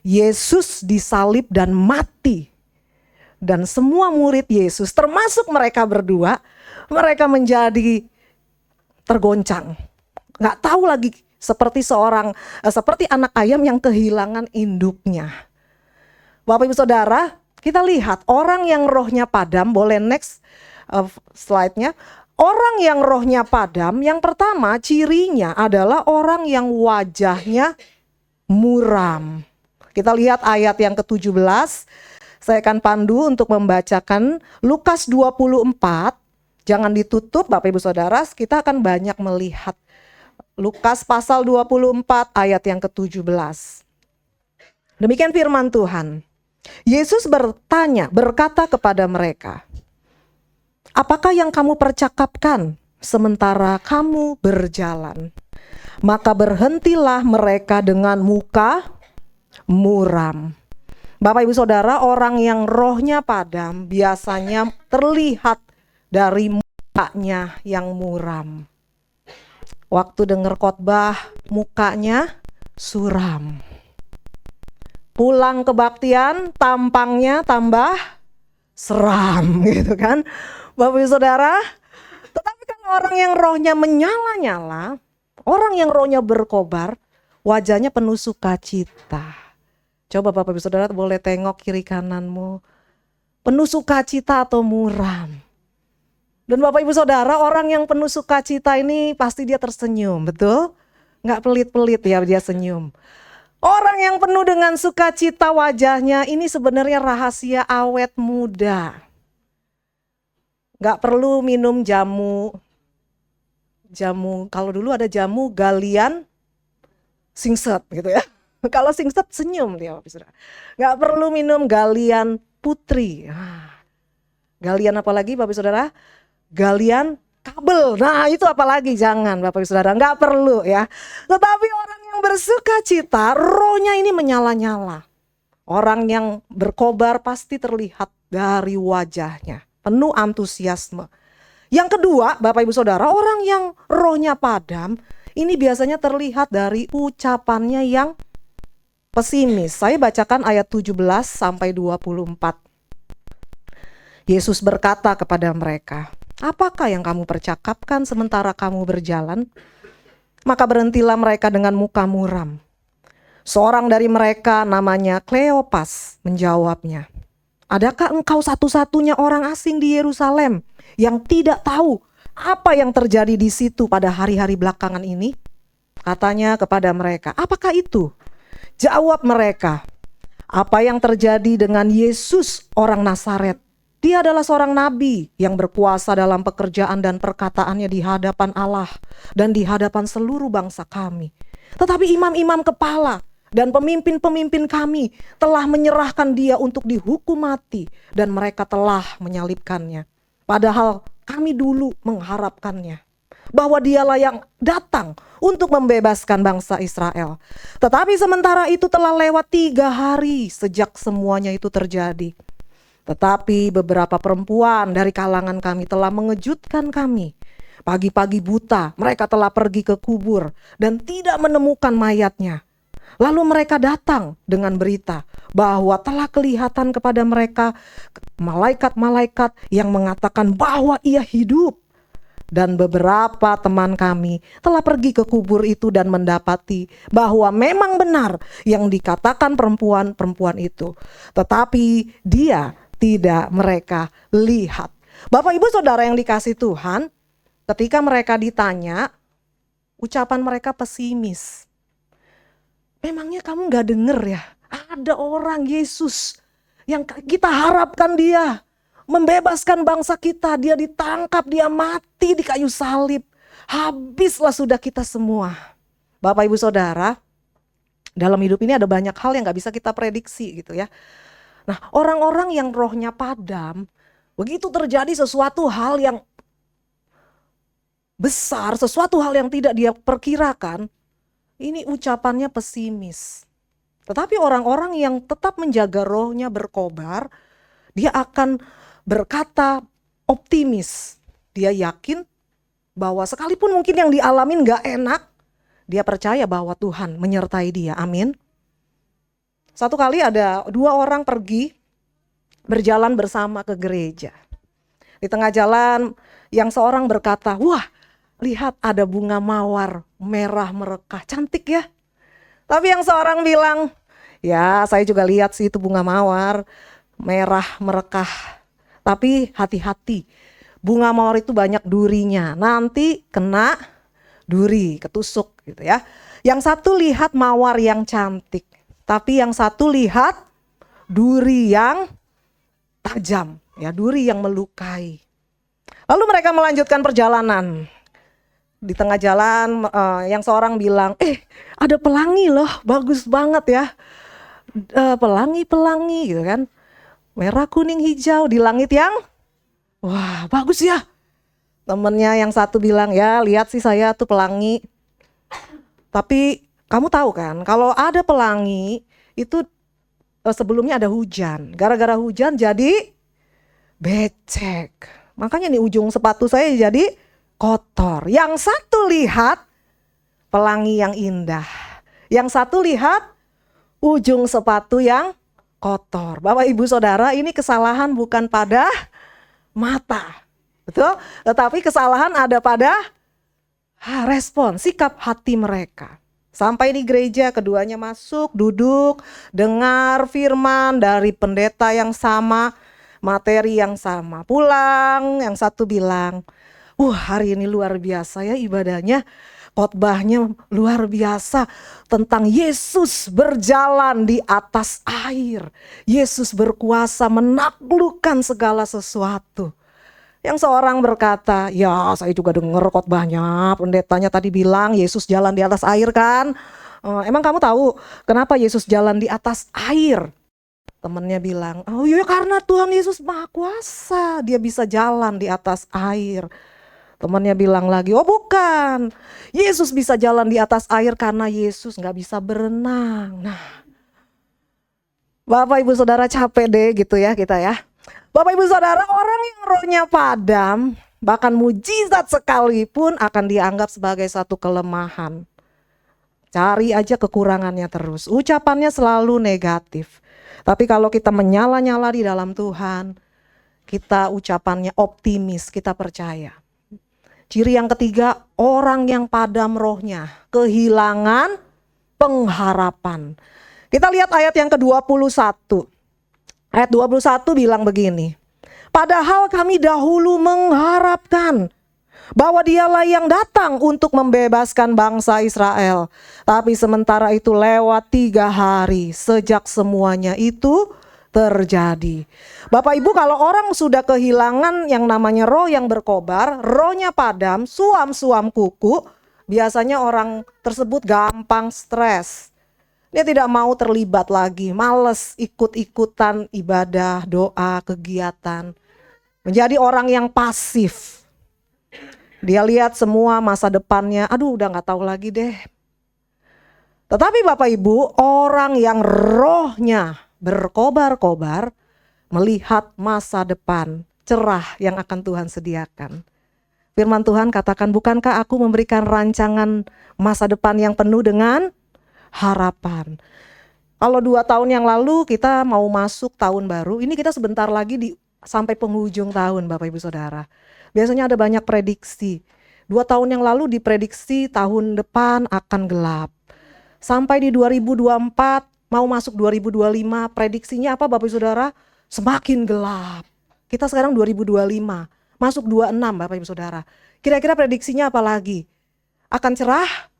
Yesus disalib dan mati. Dan semua murid Yesus termasuk mereka berdua, mereka menjadi tergoncang. Gak tahu lagi, seperti anak ayam yang kehilangan induknya. Bapak Ibu Saudara, kita lihat orang yang rohnya padam, boleh next slide-nya. Orang yang rohnya padam, yang pertama cirinya adalah orang yang wajahnya muram. Kita lihat ayat yang ke-17. Saya akan pandu untuk membacakan Lukas 24. Jangan ditutup Bapak Ibu Saudara, kita akan banyak melihat Lukas pasal 24 ayat yang ke-17. Demikian firman Tuhan. Yesus berkata kepada mereka, "Apakah yang kamu percakapkan sementara kamu berjalan?" maka berhentilah mereka dengan muka muram. Bapak Ibu Saudara, orang yang rohnya padam biasanya terlihat dari mukanya yang muram. Waktu dengar khotbah, mukanya suram. Pulang kebaktian, tampangnya tambah seram gitu kan. Bapak Ibu Saudara, tetapi kan orang yang rohnya menyala-nyala, orang yang rohnya berkobar, wajahnya penuh sukacita. Coba Bapak Ibu Saudara boleh tengok kiri kananmu, penuh sukacita atau muram. Dan Bapak Ibu Saudara, orang yang penuh sukacita ini pasti dia tersenyum, betul? Nggak pelit-pelit ya dia senyum. Orang yang penuh dengan sukacita wajahnya ini sebenarnya rahasia awet muda. Nggak perlu minum jamu, kalau dulu ada jamu galian singset gitu ya. Kalau singset senyum dia, nggak perlu minum galian putri. Galian apa lagi Bapak Saudara? Galian kabel. Nah itu apalagi, jangan Bapak Saudara, nggak perlu ya. Tetapi orang yang bersukacita, rohnya ini menyala-nyala. Orang yang berkobar pasti terlihat dari wajahnya, penuh antusiasme. Yang kedua Bapak Ibu Saudara, orang yang rohnya padam, ini biasanya terlihat dari ucapannya yang pesimis. Saya bacakan ayat 17 sampai 24. Yesus berkata kepada mereka, "Apakah yang kamu percakapkan sementara kamu berjalan?" Maka berhentilah mereka dengan muka muram. Seorang dari mereka namanya Kleopas menjawabnya, "Adakah engkau satu-satunya orang asing di Yerusalem yang tidak tahu apa yang terjadi di situ pada hari-hari belakangan ini?" Katanya kepada mereka, "Apakah itu?" Jawab mereka, "Apa yang terjadi dengan Yesus orang Nazaret? Dia adalah seorang nabi yang berkuasa dalam pekerjaan dan perkataannya di hadapan Allah dan di hadapan seluruh bangsa kami. Tetapi imam-imam kepala dan pemimpin-pemimpin kami telah menyerahkan dia untuk dihukum mati dan mereka telah menyalibkannya. Padahal kami dulu mengharapkannya, bahwa dialah yang datang untuk membebaskan bangsa Israel. Tetapi sementara itu telah lewat 3 hari sejak semuanya itu terjadi. Tetapi beberapa perempuan dari kalangan kami telah mengejutkan kami. Pagi-pagi buta mereka telah pergi ke kubur dan tidak menemukan mayatnya. Lalu mereka datang dengan berita bahwa telah kelihatan kepada mereka malaikat-malaikat yang mengatakan bahwa ia hidup. Dan beberapa teman kami telah pergi ke kubur itu dan mendapati bahwa memang benar yang dikatakan perempuan-perempuan itu. Tetapi dia tidak mereka lihat. Bapak Ibu Saudara yang dikasih Tuhan, ketika mereka ditanya, ucapan mereka pesimis. Memangnya kamu gak denger ya? Ada orang Yesus yang kita harapkan dia membebaskan bangsa kita, dia ditangkap, dia mati di kayu salib. Habislah sudah kita semua. Bapak Ibu Saudara, dalam hidup ini ada banyak hal yang gak bisa kita prediksi gitu ya. Nah, orang-orang yang rohnya padam, begitu terjadi sesuatu hal yang besar, sesuatu hal yang tidak dia perkirakan, ini ucapannya pesimis. Tetapi orang-orang yang tetap menjaga rohnya berkobar, dia akan berkata optimis. Dia yakin bahwa sekalipun mungkin yang dialamin gak enak, dia percaya bahwa Tuhan menyertai dia. Amin. Satu kali ada 2 orang pergi berjalan bersama ke gereja. Di tengah jalan yang seorang berkata, "Wah, lihat ada bunga mawar merah merekah, cantik ya." Tapi yang seorang bilang, "Ya, saya juga lihat sih itu bunga mawar merah merekah. Tapi hati-hati, bunga mawar itu banyak durinya, nanti kena duri, ketusuk gitu ya." Yang satu lihat mawar yang cantik, tapi yang satu lihat duri yang tajam, ya, duri yang melukai. Lalu mereka melanjutkan perjalanan. Di tengah jalan yang seorang bilang, ada pelangi loh, bagus banget ya. Pelangi-pelangi gitu kan. Merah, kuning, hijau di langit yang wah bagus ya. Temennya yang satu bilang, "Ya lihat sih saya tuh pelangi Tapi kamu tahu kan, kalau ada pelangi itu sebelumnya ada hujan. Gara-gara hujan jadi becek. Makanya nih ujung sepatu saya jadi kotor. Yang satu lihat pelangi yang indah. Yang satu lihat ujung sepatu yang kotor. Bapak Ibu Saudara, ini kesalahan bukan pada mata. Betul? Tetapi kesalahan ada pada respon, sikap hati mereka. Sampai di gereja keduanya masuk, duduk, dengar firman dari pendeta yang sama, materi yang sama. Pulang, yang satu bilang, hari ini luar biasa ya ibadahnya, khotbahnya luar biasa tentang Yesus berjalan di atas air. Yesus berkuasa menaklukkan segala sesuatu. Yang seorang berkata, ya saya juga dengar khotbahnya, pendetanya tadi bilang Yesus jalan di atas air kan. Emang kamu tahu kenapa Yesus jalan di atas air? Temennya bilang, oh iya karena Tuhan Yesus Maha Kuasa, dia bisa jalan di atas air. Temannya bilang lagi, oh bukan, Yesus bisa jalan di atas air karena Yesus gak bisa berenang. Nah, Bapak Ibu Saudara capek deh gitu ya kita ya. Bapak Ibu Saudara, orang yang rohnya padam, bahkan mujizat sekalipun akan dianggap sebagai satu kelemahan. Cari aja kekurangannya terus, ucapannya selalu negatif. Tapi kalau kita menyala-nyala di dalam Tuhan, kita ucapannya optimis, kita percaya. Ciri yang ketiga, orang yang padam rohnya, kehilangan pengharapan. Kita lihat ayat yang ke-21. Ayat 21 bilang begini, padahal kami dahulu mengharapkan bahwa dialah yang datang untuk membebaskan bangsa Israel. Tapi sementara itu lewat 3 hari sejak semuanya itu terjadi. Bapak Ibu, kalau orang sudah kehilangan yang namanya roh yang berkobar, rohnya padam, suam-suam kuku, biasanya orang tersebut gampang stres. Dia tidak mau terlibat lagi, males ikut-ikutan ibadah, doa, kegiatan. Menjadi orang yang pasif. Dia lihat semua masa depannya, aduh udah gak tahu lagi deh. Tetapi Bapak Ibu, orang yang rohnya berkobar-kobar, melihat masa depan cerah yang akan Tuhan sediakan. Firman Tuhan katakan, bukankah aku memberikan rancangan masa depan yang penuh dengan harapan. Kalau 2 tahun yang lalu kita mau masuk tahun baru, ini kita sebentar lagi sampai penghujung tahun Bapak Ibu Saudara. Biasanya ada banyak prediksi. 2 tahun yang lalu diprediksi tahun depan akan gelap. Sampai di 2024 mau masuk 2025, prediksinya apa Bapak Ibu Saudara? Semakin gelap. Kita sekarang 2025, masuk 26 Bapak Ibu Saudara. Kira-kira prediksinya apa lagi? Akan cerah?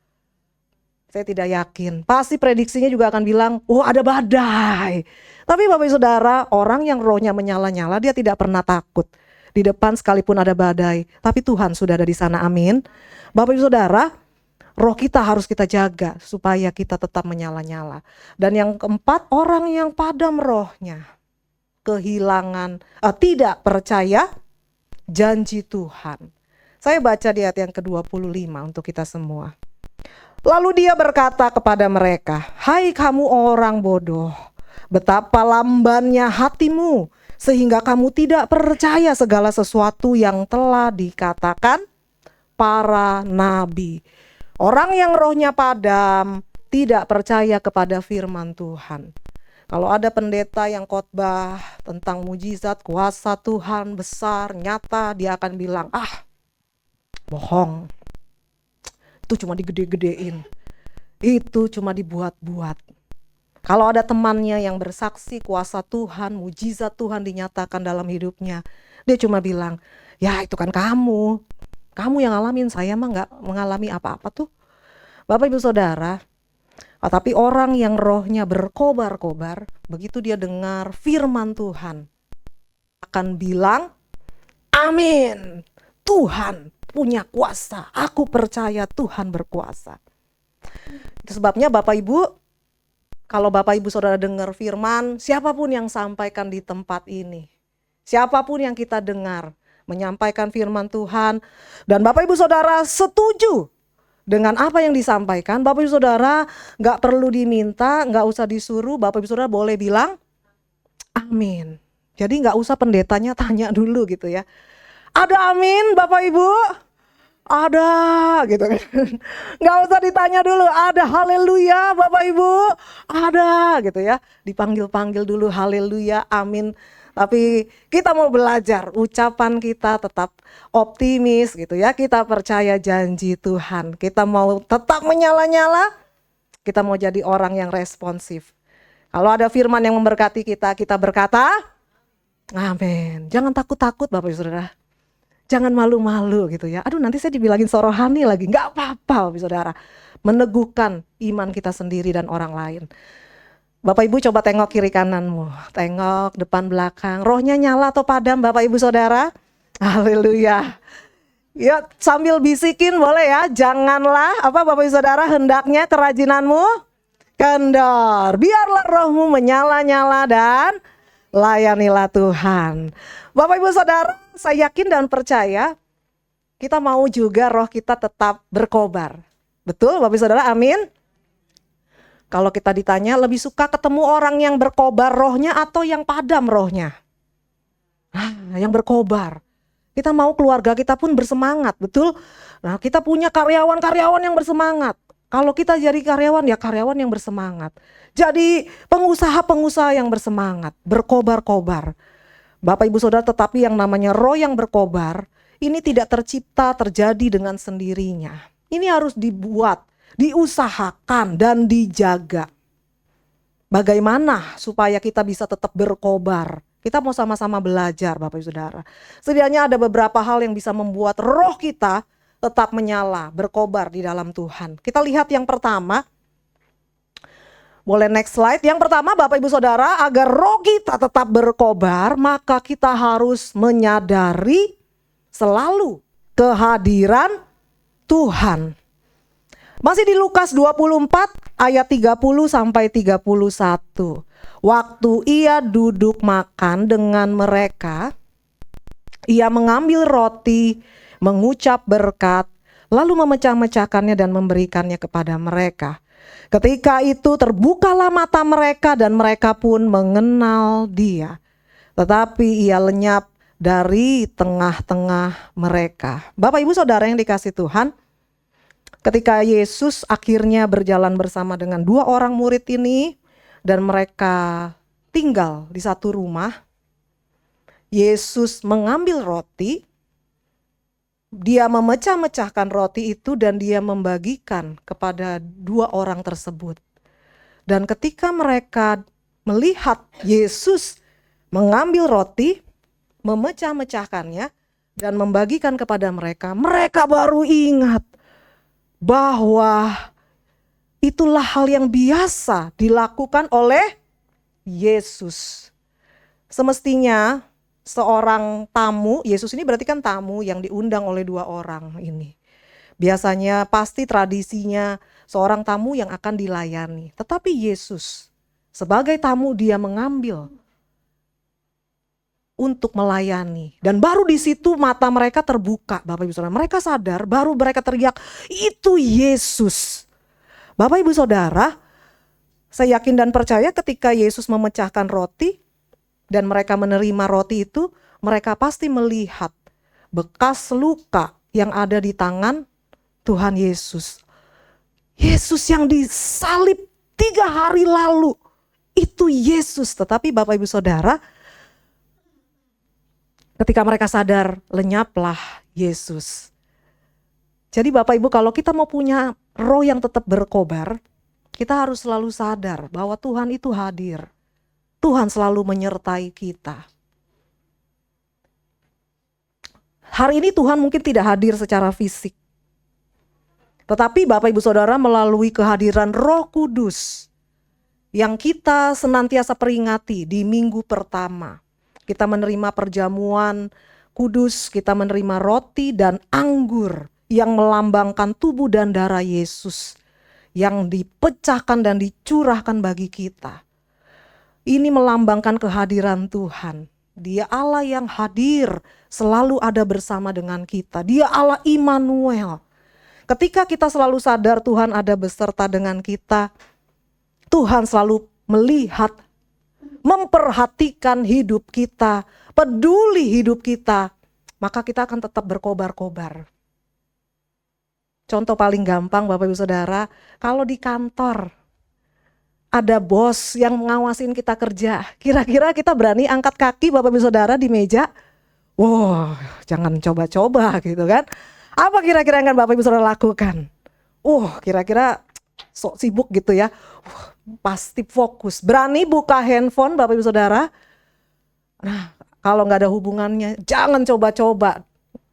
Saya tidak yakin. Pasti prediksinya juga akan bilang, oh ada badai. Tapi Bapak Ibu Saudara, orang yang rohnya menyala-nyala, dia tidak pernah takut. Di depan sekalipun ada badai, tapi Tuhan sudah ada di sana, amin. Bapak Ibu Saudara, roh kita harus kita jaga supaya kita tetap menyala-nyala. Dan yang keempat, orang yang padam rohnya, kehilangan, tidak percaya janji Tuhan. Saya baca di ayat yang ke-25 untuk kita semua. Lalu dia berkata kepada mereka, hai kamu orang bodoh, betapa lambannya hatimu, sehingga kamu tidak percaya segala sesuatu yang telah dikatakan para nabi. Orang yang rohnya padam tidak percaya kepada firman Tuhan. Kalau ada pendeta yang khotbah tentang mujizat, kuasa Tuhan besar, nyata, dia akan bilang, bohong. Itu cuma digede-gedein. Itu cuma dibuat-buat. Kalau ada temannya yang bersaksi kuasa Tuhan, mujizat Tuhan dinyatakan dalam hidupnya, dia cuma bilang, ya itu kan kamu yang ngalamin, saya mah gak mengalami apa-apa tuh. Bapak Ibu Saudara, tapi orang yang rohnya berkobar-kobar, begitu dia dengar firman Tuhan, akan bilang, amin, Tuhan punya kuasa, aku percaya Tuhan berkuasa. Itu sebabnya Bapak Ibu, kalau Bapak Ibu Saudara dengar firman, siapapun yang sampaikan di tempat ini, siapapun yang kita dengar menyampaikan firman Tuhan, dan Bapak Ibu Saudara setuju dengan apa yang disampaikan, Bapak Ibu Saudara gak perlu diminta, gak usah disuruh, Bapak Ibu Saudara boleh bilang amin. Jadi gak usah pendetanya tanya dulu gitu ya. Ada amin Bapak Ibu? Ada gitu kan. Gak usah ditanya dulu, ada haleluya Bapak Ibu? Ada gitu ya. Dipanggil-panggil dulu haleluya, amin. Tapi kita mau belajar, ucapan kita tetap optimis gitu ya. Kita percaya janji Tuhan. Kita mau tetap menyala-nyala, kita mau jadi orang yang responsif. Kalau ada firman yang memberkati kita, kita berkata amin. Jangan takut-takut Bapak Ibu Saudara. Jangan malu-malu gitu ya. Aduh nanti saya dibilangin sorohani lagi. Gak apa-apa Bapak Ibu Saudara. Meneguhkan iman kita sendiri dan orang lain. Bapak Ibu coba tengok kiri kananmu. Tengok depan belakang. Rohnya nyala atau padam Bapak Ibu Saudara? Haleluya. Ya sambil bisikin boleh ya. Janganlah Bapak Ibu Saudara, hendaknya kerajinanmu kendor. Biarlah rohmu menyala-nyala dan layanilah Tuhan. Bapak Ibu Saudara, saya yakin dan percaya kita mau juga roh kita tetap berkobar. Betul Bapak Ibu Saudara, amin. Kalau kita ditanya lebih suka ketemu orang yang berkobar rohnya atau yang padam rohnya? Yang berkobar. Kita mau keluarga kita pun bersemangat, betul? Nah kita punya karyawan-karyawan yang bersemangat. Kalau kita jadi karyawan ya karyawan yang bersemangat. Jadi pengusaha-pengusaha yang bersemangat, berkobar-kobar. Bapak Ibu Saudara, tetapi yang namanya roh yang berkobar ini tidak tercipta terjadi dengan sendirinya. Ini harus dibuat, diusahakan dan dijaga. Bagaimana supaya kita bisa tetap berkobar? Kita mau sama-sama belajar Bapak Ibu Saudara. Setidaknya ada beberapa hal yang bisa membuat roh kita tetap menyala, berkobar di dalam Tuhan. Kita lihat yang pertama. Boleh next slide. Yang pertama Bapak Ibu Saudara, agar roh kita tetap berkobar, maka kita harus menyadari selalu kehadiran Tuhan. Masih di Lukas 24 ayat 30 sampai 31. Waktu ia duduk makan dengan mereka, ia mengambil roti, mengucap berkat, lalu memecah-mecahkannya dan memberikannya kepada mereka. Ketika itu terbukalah mata mereka dan mereka pun mengenal dia. Tetapi ia lenyap dari tengah-tengah mereka. Bapak Ibu Saudara yang dikasihi Tuhan, ketika Yesus akhirnya berjalan bersama dengan dua orang murid ini dan mereka tinggal di satu rumah, Yesus mengambil roti, dia memecah-mecahkan roti itu dan dia membagikan kepada dua orang tersebut. Dan ketika mereka melihat Yesus mengambil roti, memecah-mecahkannya dan membagikan kepada mereka, mereka baru ingat bahwa itulah hal yang biasa dilakukan oleh Yesus. Semestinya seorang tamu, Yesus ini berarti kan tamu yang diundang oleh dua orang ini. Biasanya pasti tradisinya seorang tamu yang akan dilayani. Tetapi Yesus sebagai tamu dia mengambil untuk melayani. Dan baru di situ mata mereka terbuka, Bapak Ibu Saudara. Mereka sadar, baru mereka teriak, itu Yesus. Bapak Ibu Saudara, saya yakin dan percaya ketika Yesus memecahkan roti dan mereka menerima roti itu, mereka pasti melihat bekas luka yang ada di tangan Tuhan Yesus. Yesus yang disalib 3 hari lalu, itu Yesus. Tetapi Bapak Ibu Saudara, ketika mereka sadar, lenyaplah Yesus. Jadi Bapak Ibu, kalau kita mau punya roh yang tetap berkobar, kita harus selalu sadar bahwa Tuhan itu hadir. Tuhan selalu menyertai kita. Hari ini Tuhan mungkin tidak hadir secara fisik. Tetapi Bapak Ibu Saudara, melalui kehadiran Roh Kudus yang kita senantiasa peringati di minggu pertama, kita menerima perjamuan kudus, kita menerima roti dan anggur yang melambangkan tubuh dan darah Yesus yang dipecahkan dan dicurahkan bagi kita. Ini melambangkan kehadiran Tuhan. Dia Allah yang hadir, selalu ada bersama dengan kita. Dia Allah Immanuel. Ketika kita selalu sadar Tuhan ada beserta dengan kita, Tuhan selalu melihat, memperhatikan hidup kita, peduli hidup kita, maka kita akan tetap berkobar-kobar. Contoh paling gampang Bapak Ibu Saudara, kalau di kantor ada bos yang ngawasin kita kerja, kira-kira kita berani angkat kaki Bapak Ibu Saudara di meja? Wow, jangan coba-coba gitu kan. Apa kira-kira yang akan Bapak Ibu Saudara lakukan? Kira-kira sok sibuk gitu ya. Pasti fokus. Berani buka handphone Bapak Ibu Saudara. Nah, kalau nggak ada hubungannya, jangan coba-coba.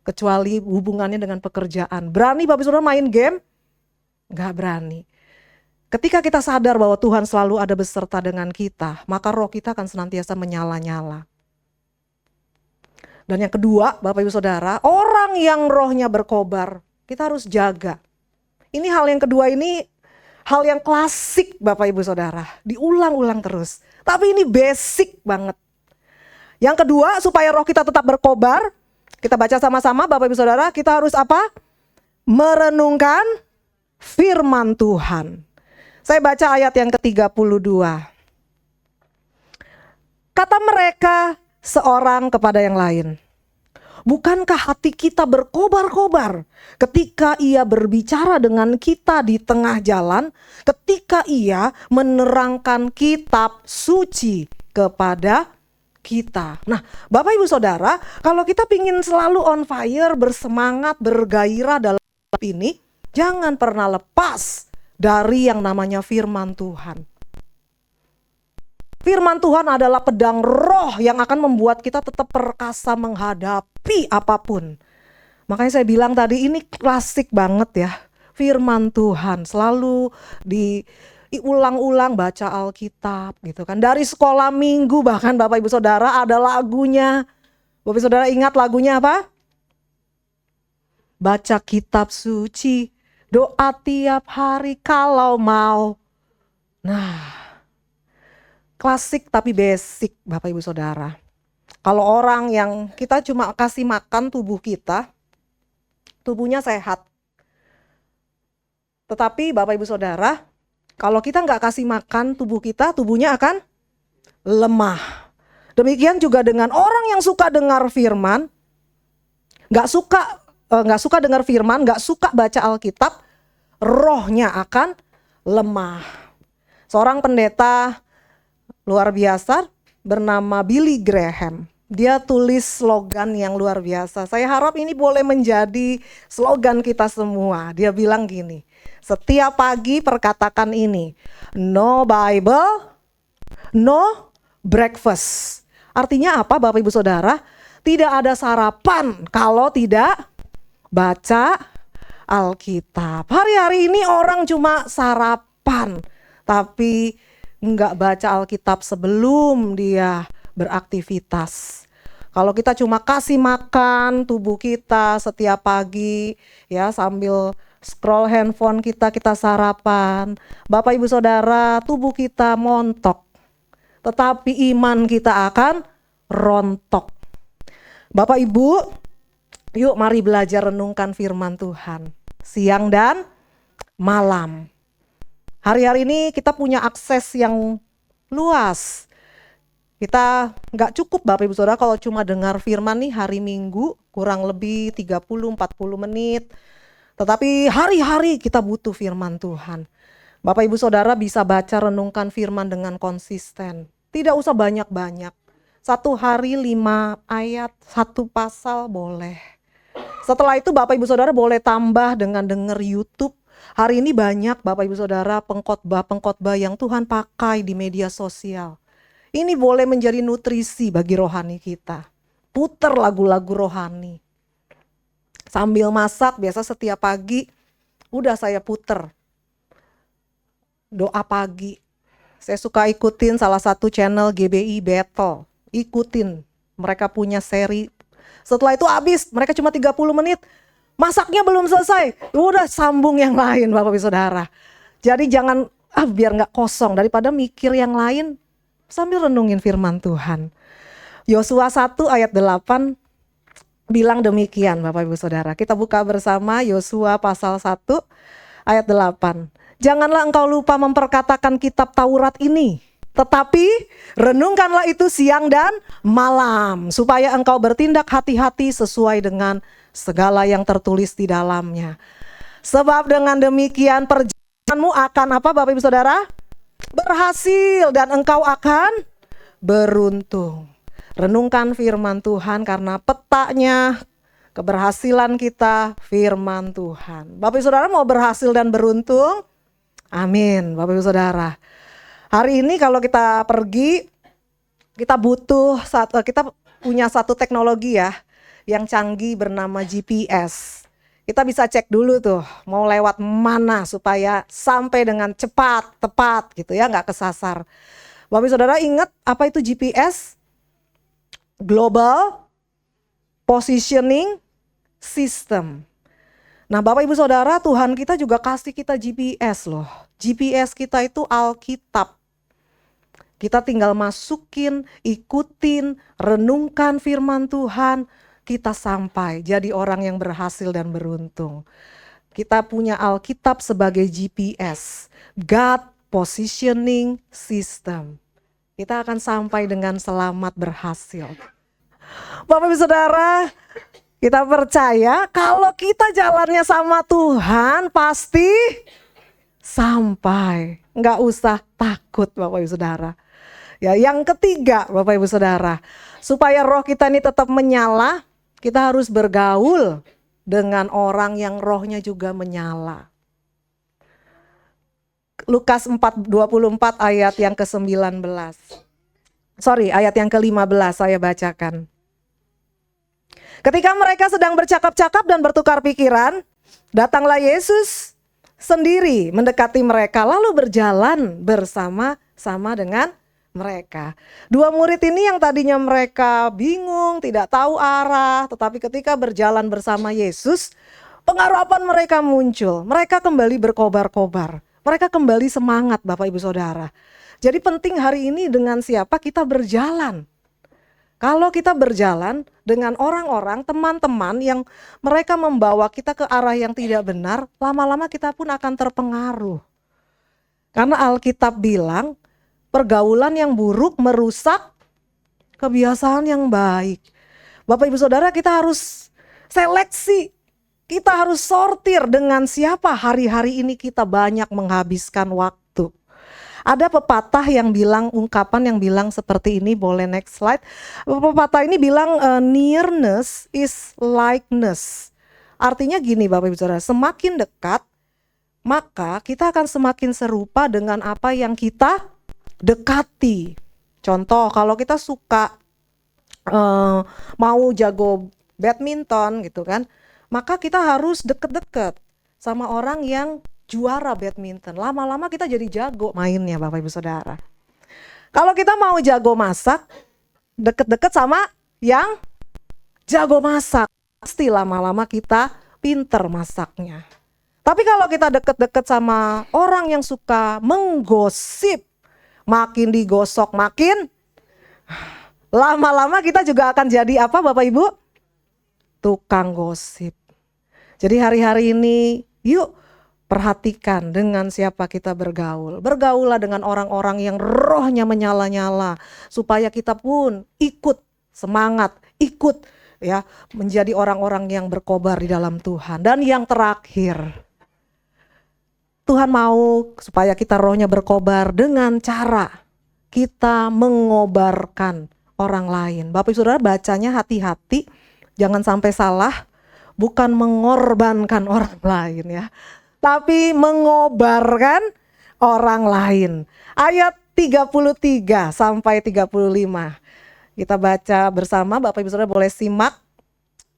Kecuali hubungannya dengan pekerjaan. Berani Bapak Ibu Saudara main game? Nggak berani. Ketika kita sadar bahwa Tuhan selalu ada beserta dengan kita, maka roh kita akan senantiasa menyala-nyala. Dan yang kedua, Bapak Ibu Saudara, orang yang rohnya berkobar, kita harus jaga. Ini hal yang kedua ini, hal yang klasik Bapak Ibu Saudara, diulang-ulang terus. Tapi ini basic banget. Yang kedua, supaya roh kita tetap berkobar, kita baca sama-sama Bapak Ibu Saudara, kita harus apa? Merenungkan firman Tuhan. Saya baca ayat yang ke-32. Kata mereka seorang kepada yang lain, bukankah hati kita berkobar-kobar ketika ia berbicara dengan kita di tengah jalan, ketika ia menerangkan kitab suci kepada kita. Nah, Bapak Ibu Saudara, kalau kita ingin selalu on fire, bersemangat, bergairah dalam ini, jangan pernah lepas dari yang namanya firman Tuhan. Firman Tuhan adalah pedang roh yang akan membuat kita tetap perkasa menghadapi apapun. Makanya saya bilang tadi ini klasik banget ya. Firman Tuhan selalu diulang-ulang baca Alkitab gitu kan. Dari sekolah minggu bahkan Bapak Ibu Saudara ada lagunya. Bapak Ibu Saudara ingat lagunya apa? Baca kitab suci, doa tiap hari kalau mau. Nah, klasik tapi basic Bapak Ibu Saudara. Kalau orang yang kita cuma kasih makan tubuh kita, tubuhnya sehat. Tetapi Bapak Ibu Saudara, kalau kita nggak kasih makan tubuh kita, tubuhnya akan lemah. Demikian juga dengan orang yang suka dengar firman, nggak suka dengar firman, nggak suka baca Alkitab, rohnya akan lemah. Seorang pendeta luar biasa bernama Billy Graham. Dia tulis slogan yang luar biasa. Saya harap ini boleh menjadi slogan kita semua. Dia bilang gini, setiap pagi perkatakan ini, no Bible, no breakfast. Artinya apa Bapak Ibu Saudara? Tidak ada sarapan kalau tidak baca Alkitab. Hari-hari ini orang cuma sarapan, tapi enggak baca Alkitab sebelum dia beraktivitas. Kalau kita cuma kasih makan tubuh kita setiap pagi ya sambil scroll handphone kita sarapan, Bapak Ibu Saudara, tubuh kita montok. Tetapi iman kita akan rontok. Bapak Ibu, yuk mari belajar renungkan firman Tuhan siang dan malam. Hari-hari ini kita punya akses yang luas. Kita nggak cukup Bapak Ibu Saudara kalau cuma dengar firman nih hari Minggu kurang lebih 30-40 menit. Tetapi hari-hari kita butuh firman Tuhan. Bapak Ibu Saudara bisa baca renungkan firman dengan konsisten. Tidak usah banyak-banyak. 1 hari 5 ayat, 1 pasal boleh. Setelah itu Bapak Ibu Saudara boleh tambah dengan dengar YouTube. Hari ini banyak Bapak Ibu Saudara pengkhotbah yang Tuhan pakai di media sosial. Ini boleh menjadi nutrisi bagi rohani kita. Putar lagu-lagu rohani. Sambil masak biasa setiap pagi udah saya puter doa pagi. Saya suka ikutin salah satu channel GBI Battle. Ikutin, mereka punya seri. Setelah itu habis, mereka cuma 30 menit. Masaknya belum selesai, udah sambung yang lain Bapak Ibu Saudara. Jadi jangan biar gak kosong, daripada mikir yang lain sambil renungin firman Tuhan. Yosua 1 ayat 8, bilang demikian Bapak Ibu Saudara. Kita buka bersama Yosua pasal 1 ayat 8. Janganlah engkau lupa memperkatakan kitab Taurat ini, tetapi renungkanlah itu siang dan malam, supaya engkau bertindak hati-hati sesuai dengan segala yang tertulis di dalamnya. Sebab dengan demikian perjalananmu akan apa Bapak Ibu Saudara? Berhasil dan engkau akan beruntung. Renungkan firman Tuhan karena petanya keberhasilan kita firman Tuhan. Bapak Ibu Saudara mau berhasil dan beruntung? Amin Bapak Ibu Saudara. Hari ini kalau kita pergi, kita punya satu teknologi ya yang canggih bernama GPS. Kita bisa cek dulu tuh mau lewat mana supaya sampai dengan cepat, tepat gitu ya, nggak kesasar. Bapak Ibu Saudara ingat apa itu GPS? Global Positioning System. Nah Bapak Ibu Saudara, Tuhan kita juga kasih kita GPS loh. GPS kita itu Alkitab. Kita tinggal masukin, ikutin, renungkan firman Tuhan, kita sampai jadi orang yang berhasil dan beruntung. Kita punya Alkitab sebagai GPS, God Positioning System. Kita akan sampai dengan selamat berhasil. Bapak Ibu Saudara, kita percaya kalau kita jalannya sama Tuhan pasti sampai. Nggak usah takut Bapak Ibu Saudara. Ya, yang ketiga Bapak Ibu Saudara, supaya roh kita ini tetap menyala, kita harus bergaul dengan orang yang rohnya juga menyala. Lukas 4:24 ayat yang ke-19. Ayat yang ke-15 saya bacakan. Ketika mereka sedang bercakap-cakap dan bertukar pikiran, datanglah Yesus sendiri mendekati mereka lalu berjalan bersama-sama dengan mereka. Dua murid ini yang tadinya mereka bingung, tidak tahu arah, tetapi ketika berjalan bersama Yesus, pengharapan mereka muncul. Mereka kembali berkobar-kobar. Mereka kembali semangat Bapak Ibu Saudara. Jadi penting hari ini dengan siapa kita berjalan. Kalau kita berjalan dengan orang-orang, teman-teman yang mereka membawa kita ke arah yang tidak benar, lama-lama kita pun akan terpengaruh. Karena Alkitab bilang, pergaulan yang buruk merusak kebiasaan yang baik. Bapak Ibu Saudara, kita harus seleksi. Kita harus sortir dengan siapa hari-hari ini kita banyak menghabiskan waktu. Ada pepatah yang bilang, ungkapan yang bilang seperti ini, boleh next slide. Pepatah ini bilang nearness is likeness. Artinya gini Bapak Ibu Saudara, semakin dekat maka kita akan semakin serupa dengan apa yang kita dekati. Contoh, kalau kita suka mau jago badminton gitu kan, maka kita harus deket-deket sama orang yang juara badminton. Lama-lama kita jadi jago mainnya Bapak Ibu Saudara. Kalau kita mau jago masak, deket-deket sama yang jago masak. Pasti lama-lama kita pinter masaknya. Tapi kalau kita deket-deket sama orang yang suka menggosip, makin digosok makin, lama-lama kita juga akan jadi apa Bapak Ibu? Tukang gosip. Jadi hari-hari ini yuk perhatikan dengan siapa kita bergaul. Bergaullah dengan orang-orang yang rohnya menyala-nyala supaya kita pun ikut semangat, ikut ya menjadi orang-orang yang berkobar di dalam Tuhan. Dan yang terakhir, Tuhan mau supaya kita rohnya berkobar dengan cara kita mengobarkan orang lain. Bapak Ibu Saudara bacanya hati-hati, jangan sampai salah. Bukan mengorbankan orang lain ya, tapi mengobarkan orang lain. Ayat 33 sampai 35. Kita baca bersama, Bapak Ibu Saudara boleh simak.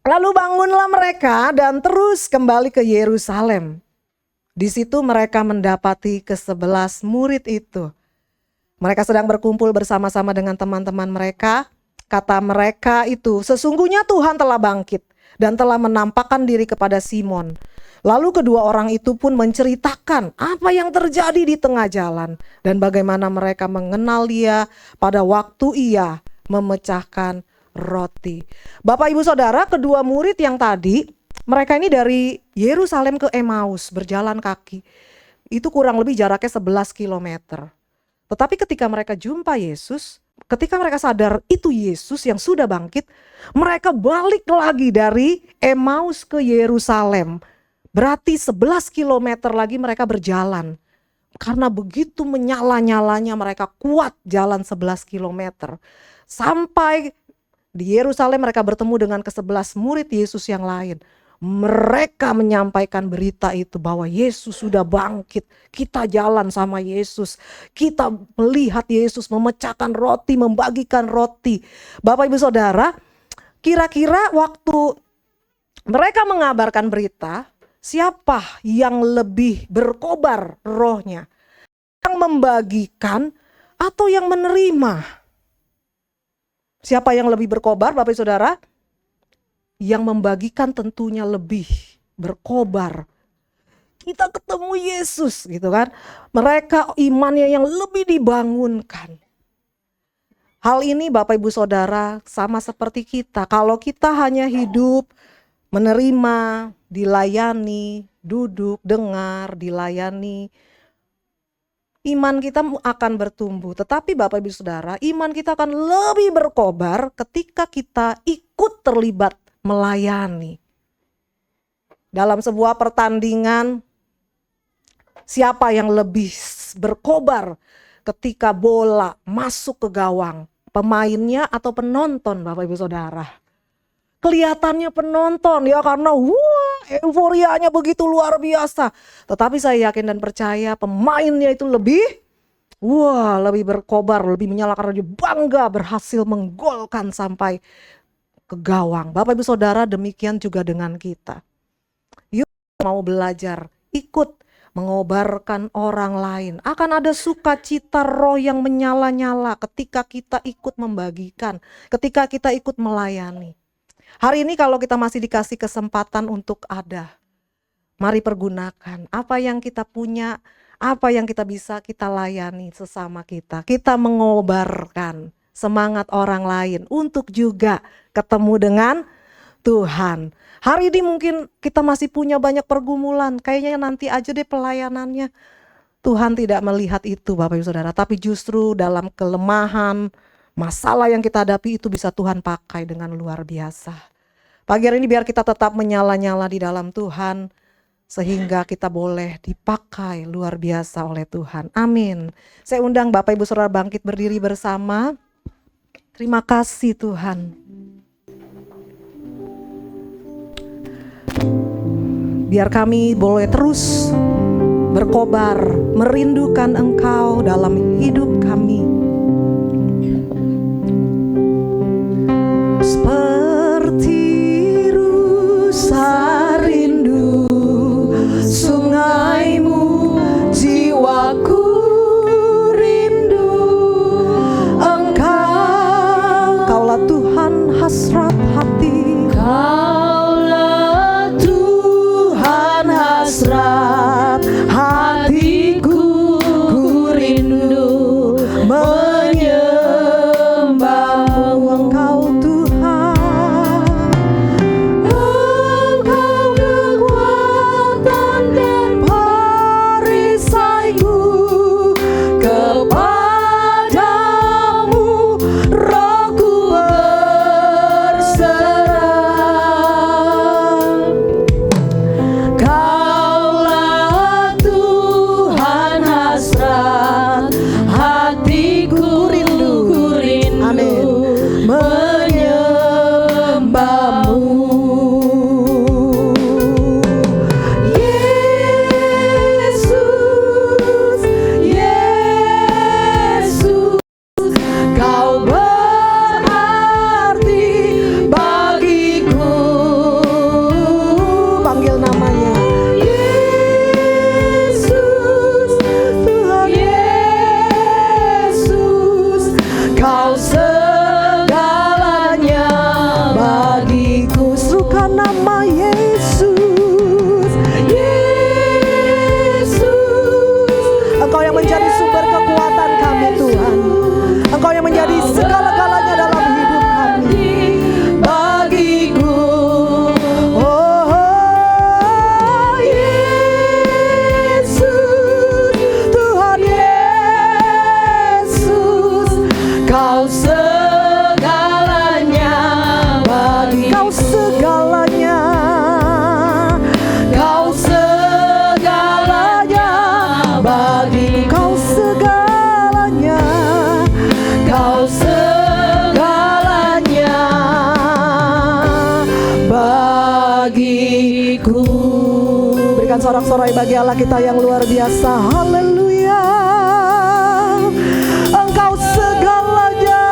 Lalu bangunlah mereka dan terus kembali ke Yerusalem. Di situ mereka mendapati ke-11 murid itu. Mereka sedang berkumpul bersama-sama dengan teman-teman mereka. Kata mereka itu, sesungguhnya Tuhan telah bangkit dan telah menampakkan diri kepada Simon. Lalu kedua orang itu pun menceritakan apa yang terjadi di tengah jalan dan bagaimana mereka mengenal dia pada waktu ia memecahkan roti. Bapak Ibu Saudara, kedua murid yang tadi, mereka ini dari Yerusalem ke Emmaus berjalan kaki. Itu kurang lebih jaraknya 11 kilometer. Tetapi ketika mereka jumpa Yesus, ketika mereka sadar itu Yesus yang sudah bangkit, mereka balik lagi dari Emmaus ke Yerusalem. Berarti 11 kilometer lagi mereka berjalan. Karena begitu menyala-nyalanya mereka kuat jalan 11 kilometer. Sampai di Yerusalem mereka bertemu dengan ke-11 murid Yesus yang lain. Mereka menyampaikan berita itu bahwa Yesus sudah bangkit. Kita jalan sama Yesus. Kita melihat Yesus memecahkan roti, membagikan roti. Bapak Ibu Saudara, kira-kira waktu mereka mengabarkan berita, siapa yang lebih berkobar rohnya? Yang membagikan atau yang menerima? Siapa yang lebih berkobar, Bapak Ibu Saudara? Yang membagikan tentunya lebih berkobar. Kita ketemu Yesus gitu kan. Mereka imannya yang lebih dibangunkan. Hal ini Bapak Ibu Saudara sama seperti kita. Kalau kita hanya hidup menerima, dilayani, duduk, dengar, dilayani, iman kita akan bertumbuh. Tetapi Bapak Ibu Saudara, iman kita akan lebih berkobar ketika kita ikut terlibat melayani. Dalam sebuah pertandingan, siapa yang lebih berkobar ketika bola masuk ke gawang? Pemainnya atau penonton, Bapak Ibu Saudara? Kelihatannya penonton ya, karena euforianya begitu luar biasa. Tetapi saya yakin dan percaya pemainnya itu lebih berkobar, lebih menyala karena dia bangga berhasil menggolkan sampai ke gawang. Bapak Ibu Saudara, demikian juga dengan kita. Yuk mau belajar, ikut mengobarkan orang lain. Akan ada sukacita roh yang menyala-nyala ketika kita ikut membagikan, ketika kita ikut melayani. Hari ini kalau kita masih dikasih kesempatan untuk ada, mari pergunakan apa yang kita punya, apa yang kita bisa kita layani sesama kita. Kita mengobarkan semangat orang lain untuk juga ketemu dengan Tuhan. Hari ini mungkin kita masih punya banyak pergumulan, kayaknya nanti aja deh pelayanannya. Tuhan tidak melihat itu Bapak Ibu Saudara, tapi justru dalam kelemahan, masalah yang kita hadapi itu bisa Tuhan pakai dengan luar biasa. Pagi hari ini biar kita tetap menyala-nyala di dalam Tuhan, sehingga kita boleh dipakai luar biasa oleh Tuhan. Amin. Saya undang Bapak Ibu Saudara bangkit berdiri bersama. Terima kasih Tuhan. Biar kami boleh terus berkobar, merindukan Engkau dalam hidup kami. Seperti rusa rindu sungaimu, jiwaku rindu Engkau. Kaulah Tuhan hasrat hati, Kaulah Tuhan hasrat hatiku, ku rindu bersorak-sorai bagi Allah kita yang luar biasa. Haleluya. Engkau segalanya,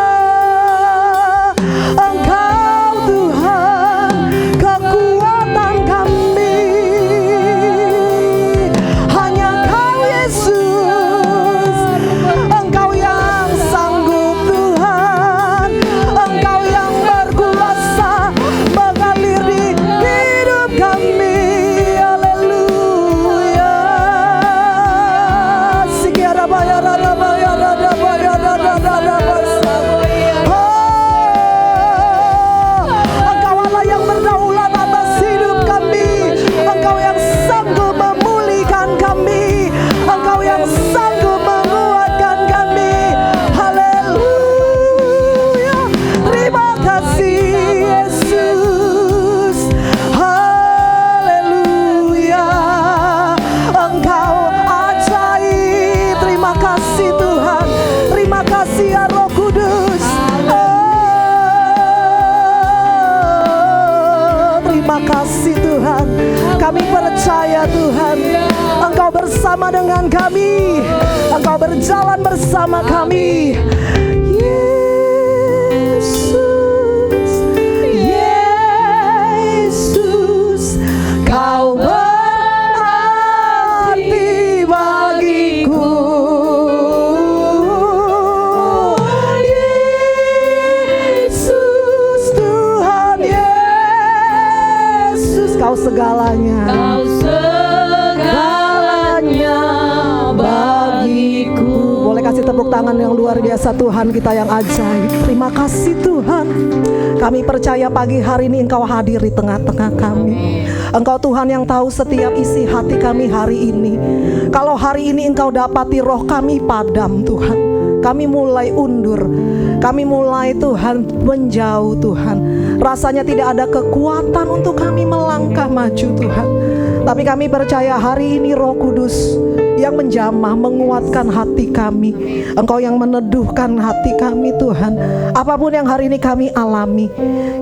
Engkau Tuhan kekuatan kami. Hanya Kau Yesus, Engkau yang sanggup Tuhan, Engkau yang berkuasa mengalir di hidup kami. Haleluya. Engkau Allah yang berdaulat atas hidup kami, Engkau yang sanggup memulihkan kami, Engkau yang sanggup menguatkan kami. Haleluya. Terima kasih Yesus. Haleluya. Engkau ajaib. Terima kasih Tuhan. Terima kasih ya Roh Kudus. Terima kasih Tuhan. Kami percaya Tuhan, Engkau bersama dengan kami, Engkau berjalan bersama kami. Yesus, Yesus, Kau berarti bagiku. Yesus, Tuhan Yesus, Kau segalanya.
Kau segalanya bagiku.
Boleh kasih tepuk tangan yang luar biasa Tuhan kita yang ajaib. Terima kasih Tuhan. Kami percaya pagi hari ini Engkau hadir di tengah-tengah kami. Engkau Tuhan yang tahu setiap isi hati kami hari ini. Kalau hari ini Engkau dapati roh kami padam Tuhan, kami mulai undur, kami mulai Tuhan menjauh Tuhan. Rasanya tidak ada kekuatan untuk kami melangkah maju Tuhan. Tapi kami percaya hari ini Roh Kudus yang menjamah, menguatkan hati kami. Engkau yang meneduhkan hati kami Tuhan. Apapun yang hari ini kami alami,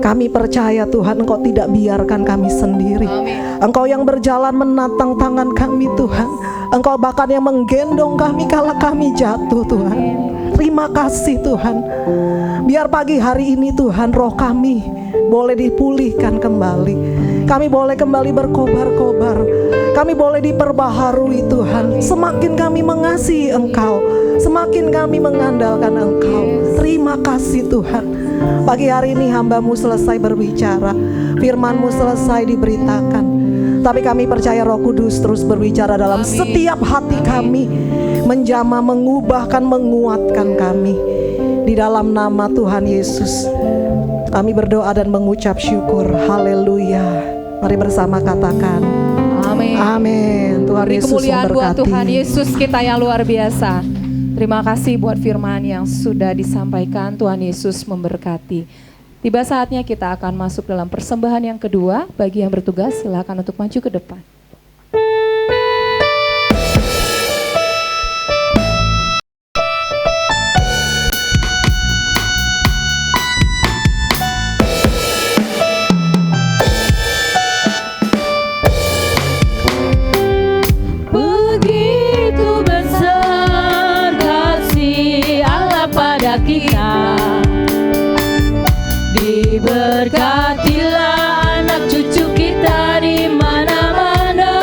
kami percaya Tuhan Engkau tidak biarkan kami sendiri. Engkau yang berjalan menatang tangan kami Tuhan. Engkau bahkan yang menggendong kami kala kami jatuh Tuhan. Terima kasih Tuhan. Biar pagi hari ini Tuhan roh kami boleh dipulihkan kembali. Kami boleh kembali berkobar-kobar. Kami boleh diperbaharui Tuhan. Semakin kami mengasihi Engkau, semakin kami mengandalkan Engkau. Terima kasih Tuhan. Pagi hari ini hamba-Mu selesai berbicara, firman-Mu selesai diberitakan. Tapi kami percaya Roh Kudus terus berbicara dalam setiap hati kami, menjamah, mengubahkan, menguatkan kami. Di dalam nama Tuhan Yesus kami berdoa dan mengucap syukur. Haleluya. Mari bersama katakan
Amin.
Amin. Tuhan
Beri
Yesus
kemuliaan buat
memberkati.
Tuhan Yesus kita yang luar biasa. Terima kasih buat firman yang sudah disampaikan. Tuhan Yesus memberkati. Tiba saatnya kita akan masuk dalam persembahan yang kedua. Bagi yang bertugas silakan untuk maju ke depan.
Begitu besar kasih Allah pada kita, diberkatilah anak cucu kita di mana-mana.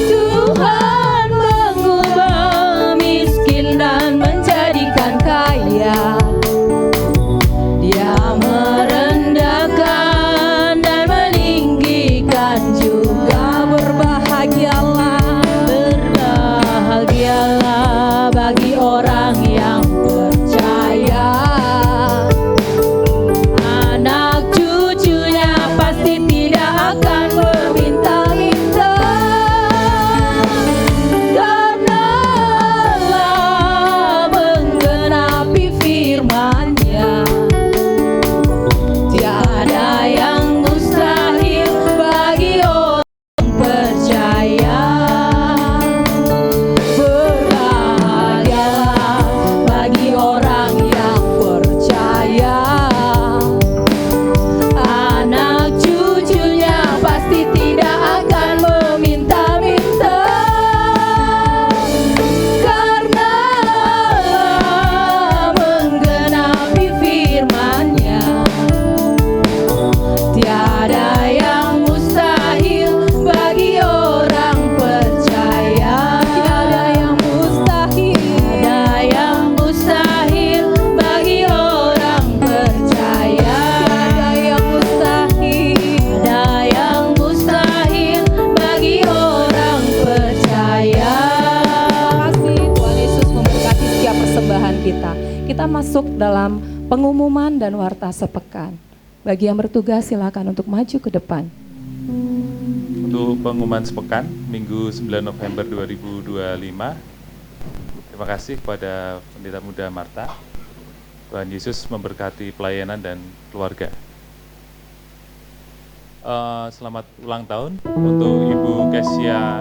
Tuhan mengubah miskin dan menjadikan kaya. Dia merendahkan dan meninggikan juga. Berbahagialah bagi orang yang percaya.
masuk dalam pengumuman dan warta sepekan. Bagi yang bertugas silakan untuk maju ke depan.
Untuk pengumuman sepekan Minggu 9 November 2025. Terima kasih kepada Pendeta Muda Marta. Tuhan Yesus memberkati pelayanan dan keluarga. Selamat ulang tahun untuk Ibu Kesia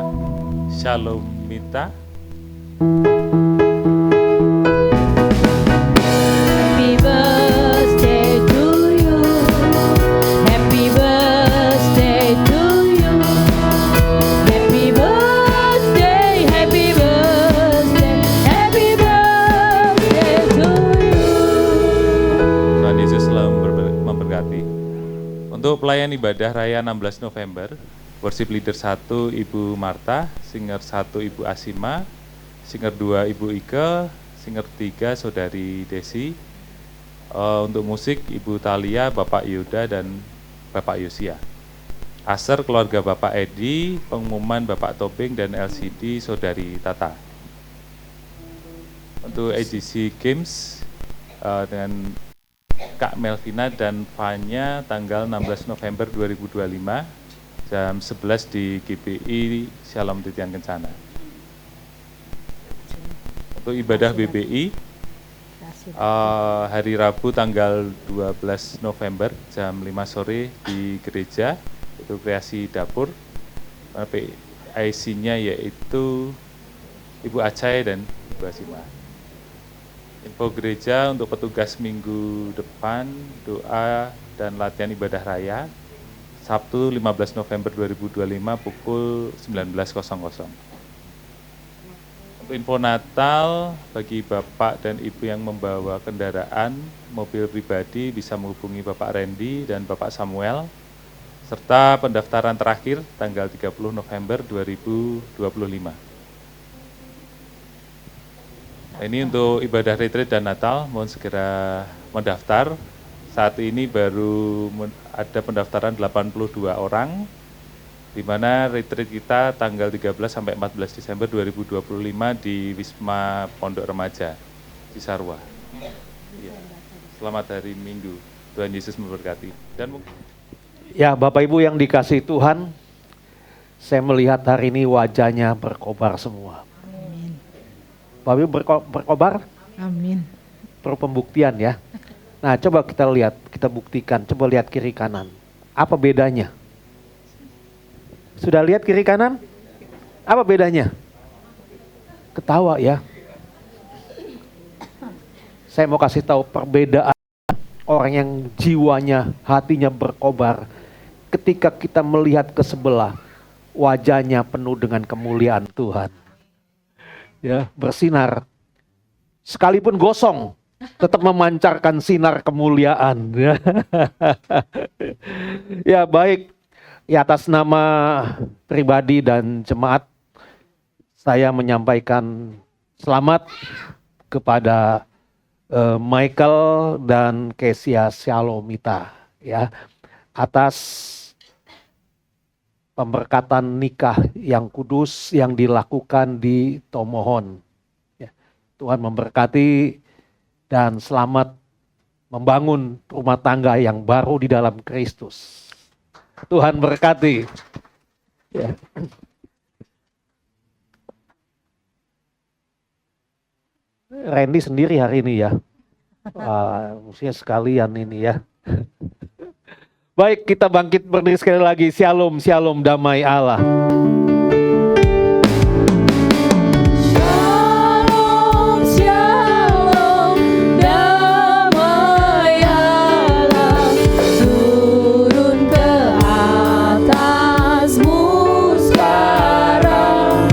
Shalomita.
Happy birthday to you. Happy birthday to you. Happy birthday, happy birthday, happy birthday to you.
Tuhan Yesus selalu memberkati. Untuk pelayan ibadah raya 16 November, worship leader 1 Ibu Marta, singer 1 Ibu Asima, singer 2 Ibu Ike, singer 3 Saudari Desi. Untuk musik Ibu Talia, Bapak Yuda, dan Bapak Yosia. Aser keluarga Bapak Edi, pengumuman Bapak Tobing, dan LCD Saudari Tata. Untuk AGC Games dengan Kak Melvina dan Fanya tanggal 16 November 2025 jam 11 di GBI Shalom Titian Kencana. Untuk ibadah BBI hari Rabu tanggal 12 November jam 5 sore di gereja, itu kreasi dapur. IC-nya yaitu Ibu Acai dan Ibu Asima. Info gereja untuk petugas minggu depan, doa dan latihan ibadah raya Sabtu 15 November 2025 pukul 19.00. Untuk info Natal bagi Bapak dan Ibu yang membawa kendaraan mobil pribadi bisa menghubungi Bapak Randy dan Bapak Samuel, serta pendaftaran terakhir tanggal 30 November 2025. Ini untuk ibadah retreat dan Natal, mohon segera mendaftar. Saat ini baru ada pendaftaran 82 orang, di mana retreat kita tanggal 13 sampai 14 Desember 2025 di Wisma Pondok Remaja, Cisarua. Ya. Selamat hari Minggu, Tuhan Yesus memberkati. Dan
ya, Bapak Ibu yang dikasihi Tuhan, saya melihat hari ini wajahnya berkobar semua.
Amin.
Bapak Ibu berkobar?
Amin.
Perlu pembuktian ya. Nah, coba kita lihat, kita buktikan. Coba lihat kiri kanan. Apa bedanya? Sudah lihat kiri kanan? Apa bedanya? Ketawa ya. Saya mau kasih tahu perbedaan orang yang jiwanya, hatinya berkobar. Ketika kita melihat ke sebelah, wajahnya penuh dengan kemuliaan Tuhan. Ya, bersinar. Sekalipun gosong, tetap memancarkan sinar kemuliaan. Ya, baik. Ya, atas nama pribadi dan jemaat, saya menyampaikan selamat kepada Michael dan Kesia Shalomita ya, atas pemberkatan nikah yang kudus yang dilakukan di Tomohon. Ya, Tuhan memberkati dan selamat membangun rumah tangga yang baru di dalam Kristus. Tuhan berkati. Ya. Randy sendiri hari ini ya. Mestinya sekalian ini ya. Baik, kita bangkit berdiri sekali lagi. Shalom, shalom, damai Allah.
Shalom, shalom, damai Allah turun ke atasmu sekarang.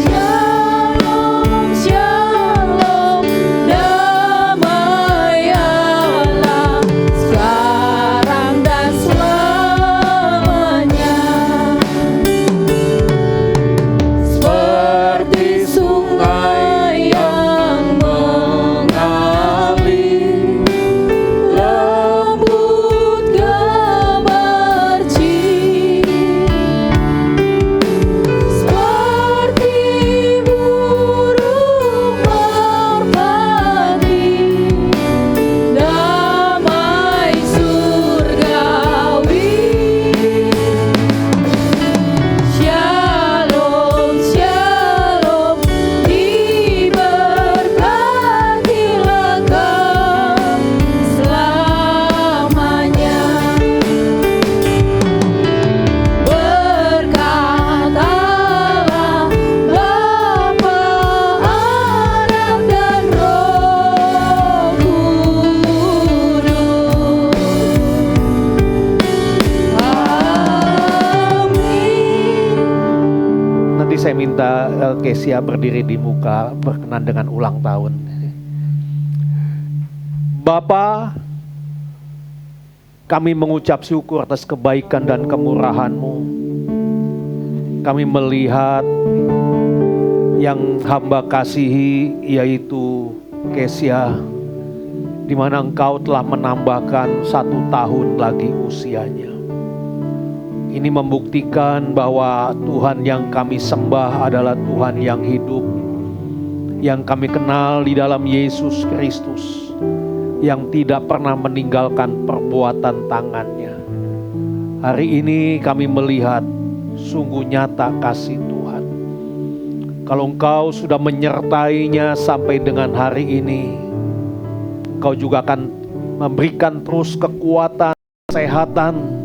Shalom, shalom, damai Allah sekarang dan selamanya.
Saya minta Kesia berdiri di muka berkenan dengan ulang tahun. Bapa, kami mengucap syukur atas kebaikan dan kemurahan-Mu. Kami melihat yang hamba kasihi, yaitu Kesia, di mana Engkau telah menambahkan 1 tahun lagi usianya. Ini membuktikan bahwa Tuhan yang kami sembah adalah Tuhan yang hidup, yang kami kenal di dalam Yesus Kristus, yang tidak pernah meninggalkan perbuatan tangannya. Hari ini kami melihat sungguh nyata kasih Tuhan. Kalau Engkau sudah menyertainya sampai dengan hari ini, Engkau juga akan memberikan terus kekuatan, kesehatan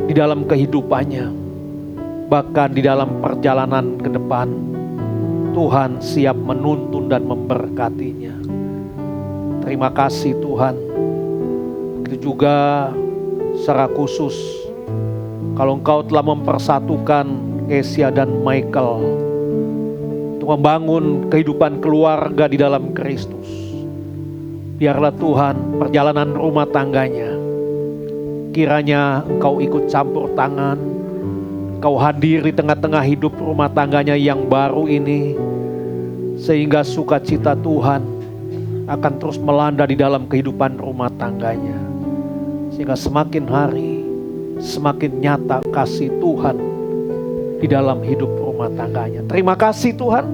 di dalam kehidupannya. Bahkan di dalam perjalanan ke depan, Tuhan siap menuntun dan memberkatinya. Terima kasih Tuhan. Begitu juga secara khusus, kalau Engkau telah mempersatukan Kesia dan Michael untuk membangun kehidupan keluarga di dalam Kristus, biarlah Tuhan perjalanan rumah tangganya, kiranya Engkau ikut campur tangan, Engkau hadir di tengah-tengah hidup rumah tangganya yang baru ini, sehingga sukacita Tuhan akan terus melanda di dalam kehidupan rumah tangganya, sehingga semakin hari semakin nyata kasih Tuhan di dalam hidup rumah tangganya. Terima kasih Tuhan.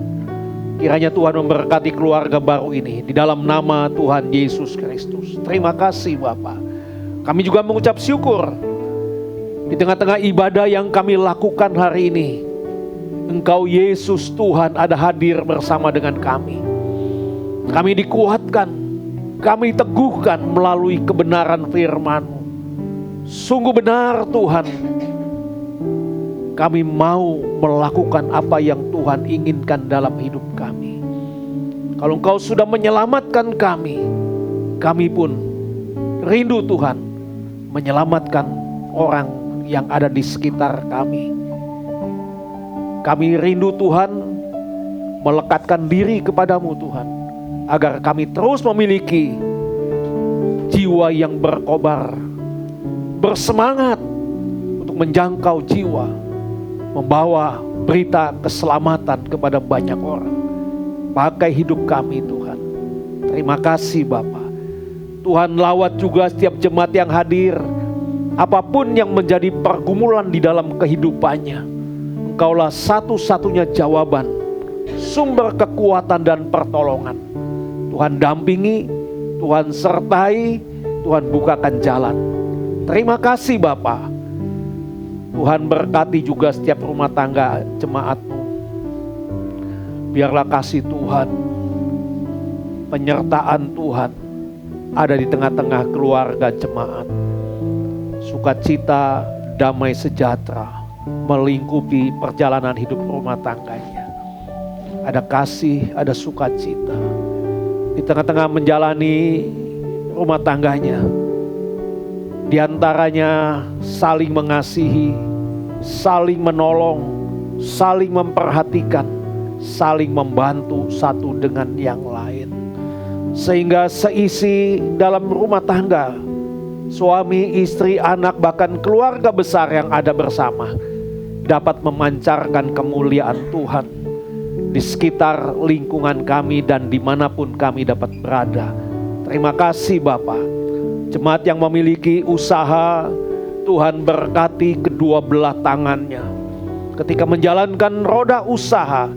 Kiranya Tuhan memberkati keluarga baru ini di dalam nama Tuhan Yesus Kristus. Terima kasih Bapa. Kami juga mengucap syukur di tengah-tengah ibadah yang kami lakukan hari ini. Engkau Yesus Tuhan ada hadir bersama dengan kami. Kami dikuatkan, kami teguhkan melalui kebenaran firman-Mu. Sungguh benar Tuhan, kami mau melakukan apa yang Tuhan inginkan dalam hidup kami. Kalau Engkau sudah menyelamatkan kami, kami pun rindu Tuhan menyelamatkan orang yang ada di sekitar kami. Kami rindu Tuhan melekatkan diri kepadamu Tuhan, agar kami terus memiliki jiwa yang berkobar, bersemangat untuk menjangkau jiwa, membawa berita keselamatan kepada banyak orang. Pakai hidup kami Tuhan. Terima kasih Bapa. Tuhan lawat juga setiap jemaat yang hadir. Apapun yang menjadi pergumulan di dalam kehidupannya, Engkaulah satu-satunya jawaban, sumber kekuatan dan pertolongan. Tuhan dampingi, Tuhan sertai, Tuhan bukakan jalan. Terima kasih Bapa. Tuhan berkati juga setiap rumah tangga jemaat-Mu. Biarlah kasih Tuhan, penyertaan Tuhan ada di tengah-tengah keluarga jemaat. Sukacita, damai sejahtera melingkupi perjalanan hidup rumah tangganya. Ada kasih, ada sukacita di tengah-tengah menjalani rumah tangganya. Di antaranya saling mengasihi, saling menolong, saling memperhatikan, saling membantu satu dengan yang lain. Sehingga seisi dalam rumah tangga, suami, istri, anak, bahkan keluarga besar yang ada bersama, dapat memancarkan kemuliaan Tuhan di sekitar lingkungan kami dan dimanapun kami dapat berada. Terima kasih Bapa. Jemaat yang memiliki usaha, Tuhan berkati kedua belah tangannya. Ketika menjalankan roda usaha,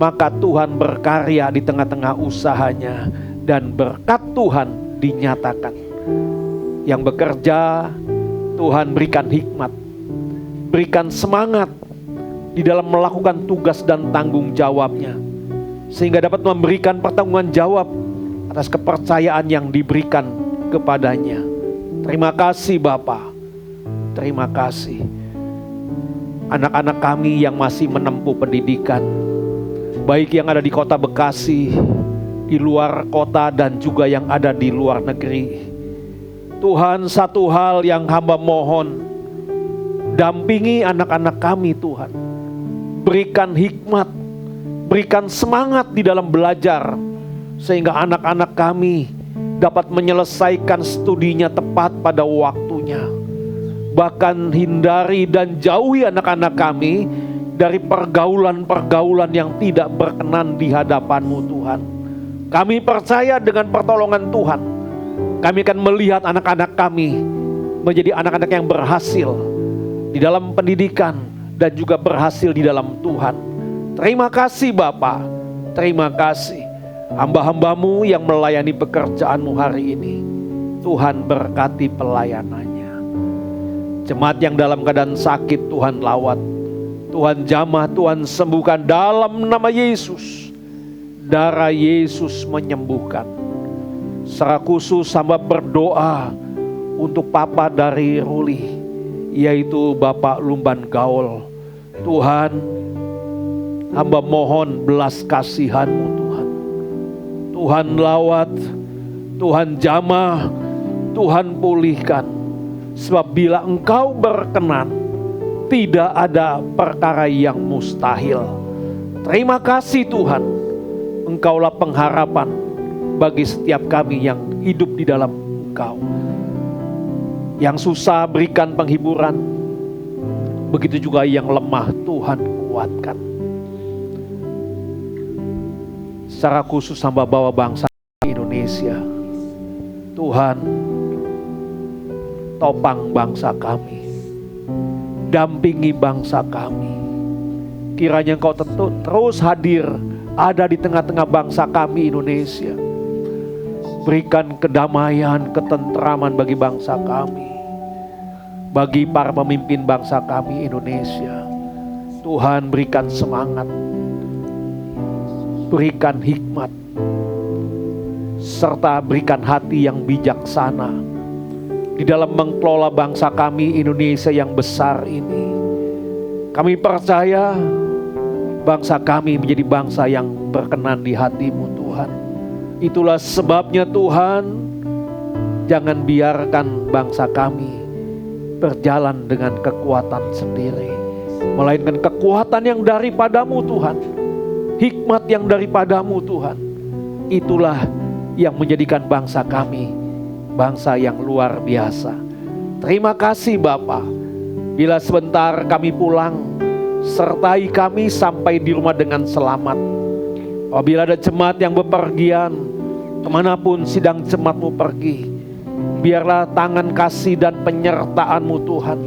maka Tuhan berkarya di tengah-tengah usahanya dan berkat Tuhan dinyatakan. Yang bekerja, Tuhan berikan hikmat, berikan semangat di dalam melakukan tugas dan tanggung jawabnya, sehingga dapat memberikan pertanggungan jawab atas kepercayaan yang diberikan kepadanya. Terima kasih Bapa. Terima kasih. Anak-anak kami yang masih menempuh pendidikan, baik yang ada di kota Bekasi, di luar kota, dan juga yang ada di luar negeri. Tuhan, satu hal yang hamba mohon, dampingi anak-anak kami Tuhan. berikan hikmat, berikan semangat di dalam belajar, sehingga anak-anak kami dapat menyelesaikan studinya tepat pada waktunya. Bahkan hindari dan jauhi anak-anak kami dari pergaulan-pergaulan yang tidak berkenan di hadapan-Mu Tuhan. Kami percaya dengan pertolongan Tuhan, kami akan melihat anak-anak kami menjadi anak-anak yang berhasil di dalam pendidikan dan juga berhasil di dalam Tuhan. Terima kasih Bapa, terima kasih hamba-hamba-Mu yang melayani pekerjaan-Mu hari ini. Tuhan berkati pelayanannya. Jemaat yang dalam keadaan sakit Tuhan lawat, Tuhan jamah, Tuhan sembuhkan dalam nama Yesus. Darah Yesus menyembuhkan. Secara khusus hamba berdoa untuk Papa dari Ruli, yaitu Bapak Lumban Gaul. Tuhan, hamba mohon belas kasihan-Mu Tuhan. Tuhan lawat, Tuhan jamah, Tuhan pulihkan. Sebab bila Engkau berkenan, tidak ada perkara yang mustahil. Terima kasih Tuhan, Engkaulah pengharapan bagi setiap kami yang hidup di dalam Engkau. Yang susah berikan penghiburan, begitu juga yang lemah Tuhan kuatkan. Secara khusus hamba bawa bangsa Indonesia, Tuhan topang bangsa kami, dampingi bangsa kami. Kiranya Engkau terus hadir, ada di tengah-tengah bangsa kami Indonesia. Berikan kedamaian, ketentraman bagi bangsa kami, bagi para pemimpin bangsa kami Indonesia. Tuhan berikan semangat, berikan hikmat, serta berikan hati yang bijaksana di dalam mengelola bangsa kami Indonesia yang besar ini. Kami percaya bangsa kami menjadi bangsa yang berkenan di hati-Mu Tuhan. Itulah sebabnya Tuhan, jangan biarkan bangsa kami berjalan dengan kekuatan sendiri, melainkan kekuatan yang daripada-Mu Tuhan, hikmat yang daripada-Mu Tuhan. Itulah yang menjadikan bangsa kami bangsa yang luar biasa. Terima kasih Bapa. Bila sebentar kami pulang, sertai kami sampai di rumah dengan selamat. Apabila ada jemaat yang bepergian, kemanapun sidang jemaat-Mu pergi, biarlah tangan kasih dan penyertaan-Mu Tuhan,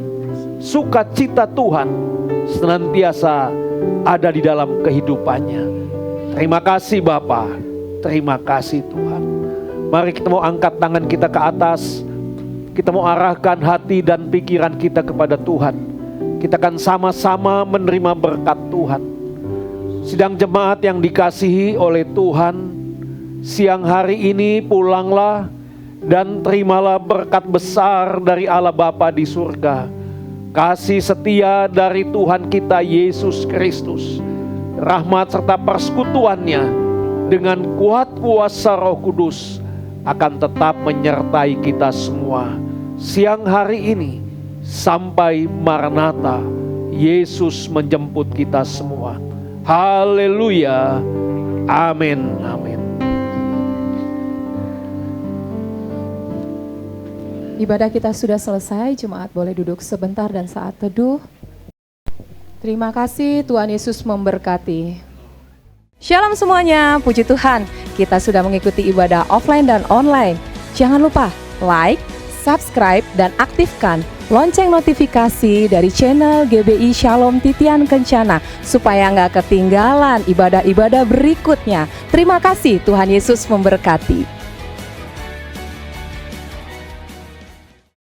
sukacita Tuhan senantiasa ada di dalam kehidupannya. Terima kasih Bapa, terima kasih Tuhan. Mari kita mau angkat tangan kita ke atas, kita mau arahkan hati dan pikiran kita kepada Tuhan. Kita akan sama-sama menerima berkat Tuhan. Sidang jemaat yang dikasihi oleh Tuhan, siang hari ini pulanglah dan terimalah berkat besar dari Allah Bapa di surga. Kasih setia dari Tuhan kita Yesus Kristus, rahmat serta persekutuannya dengan kuat kuasa Roh Kudus akan tetap menyertai kita semua siang hari ini sampai Maranatha, Yesus menjemput kita semua. Haleluya, amin, amin.
Ibadah kita sudah selesai, jemaat boleh duduk sebentar dan saat teduh. Terima kasih, Tuhan Yesus memberkati. Shalom semuanya, puji Tuhan, kita sudah mengikuti ibadah offline dan online. Jangan lupa like, subscribe, dan aktifkan lonceng notifikasi dari channel GBI Shalom Titian Kencana supaya nggak ketinggalan ibadah-ibadah berikutnya. Terima kasih, Tuhan Yesus memberkati.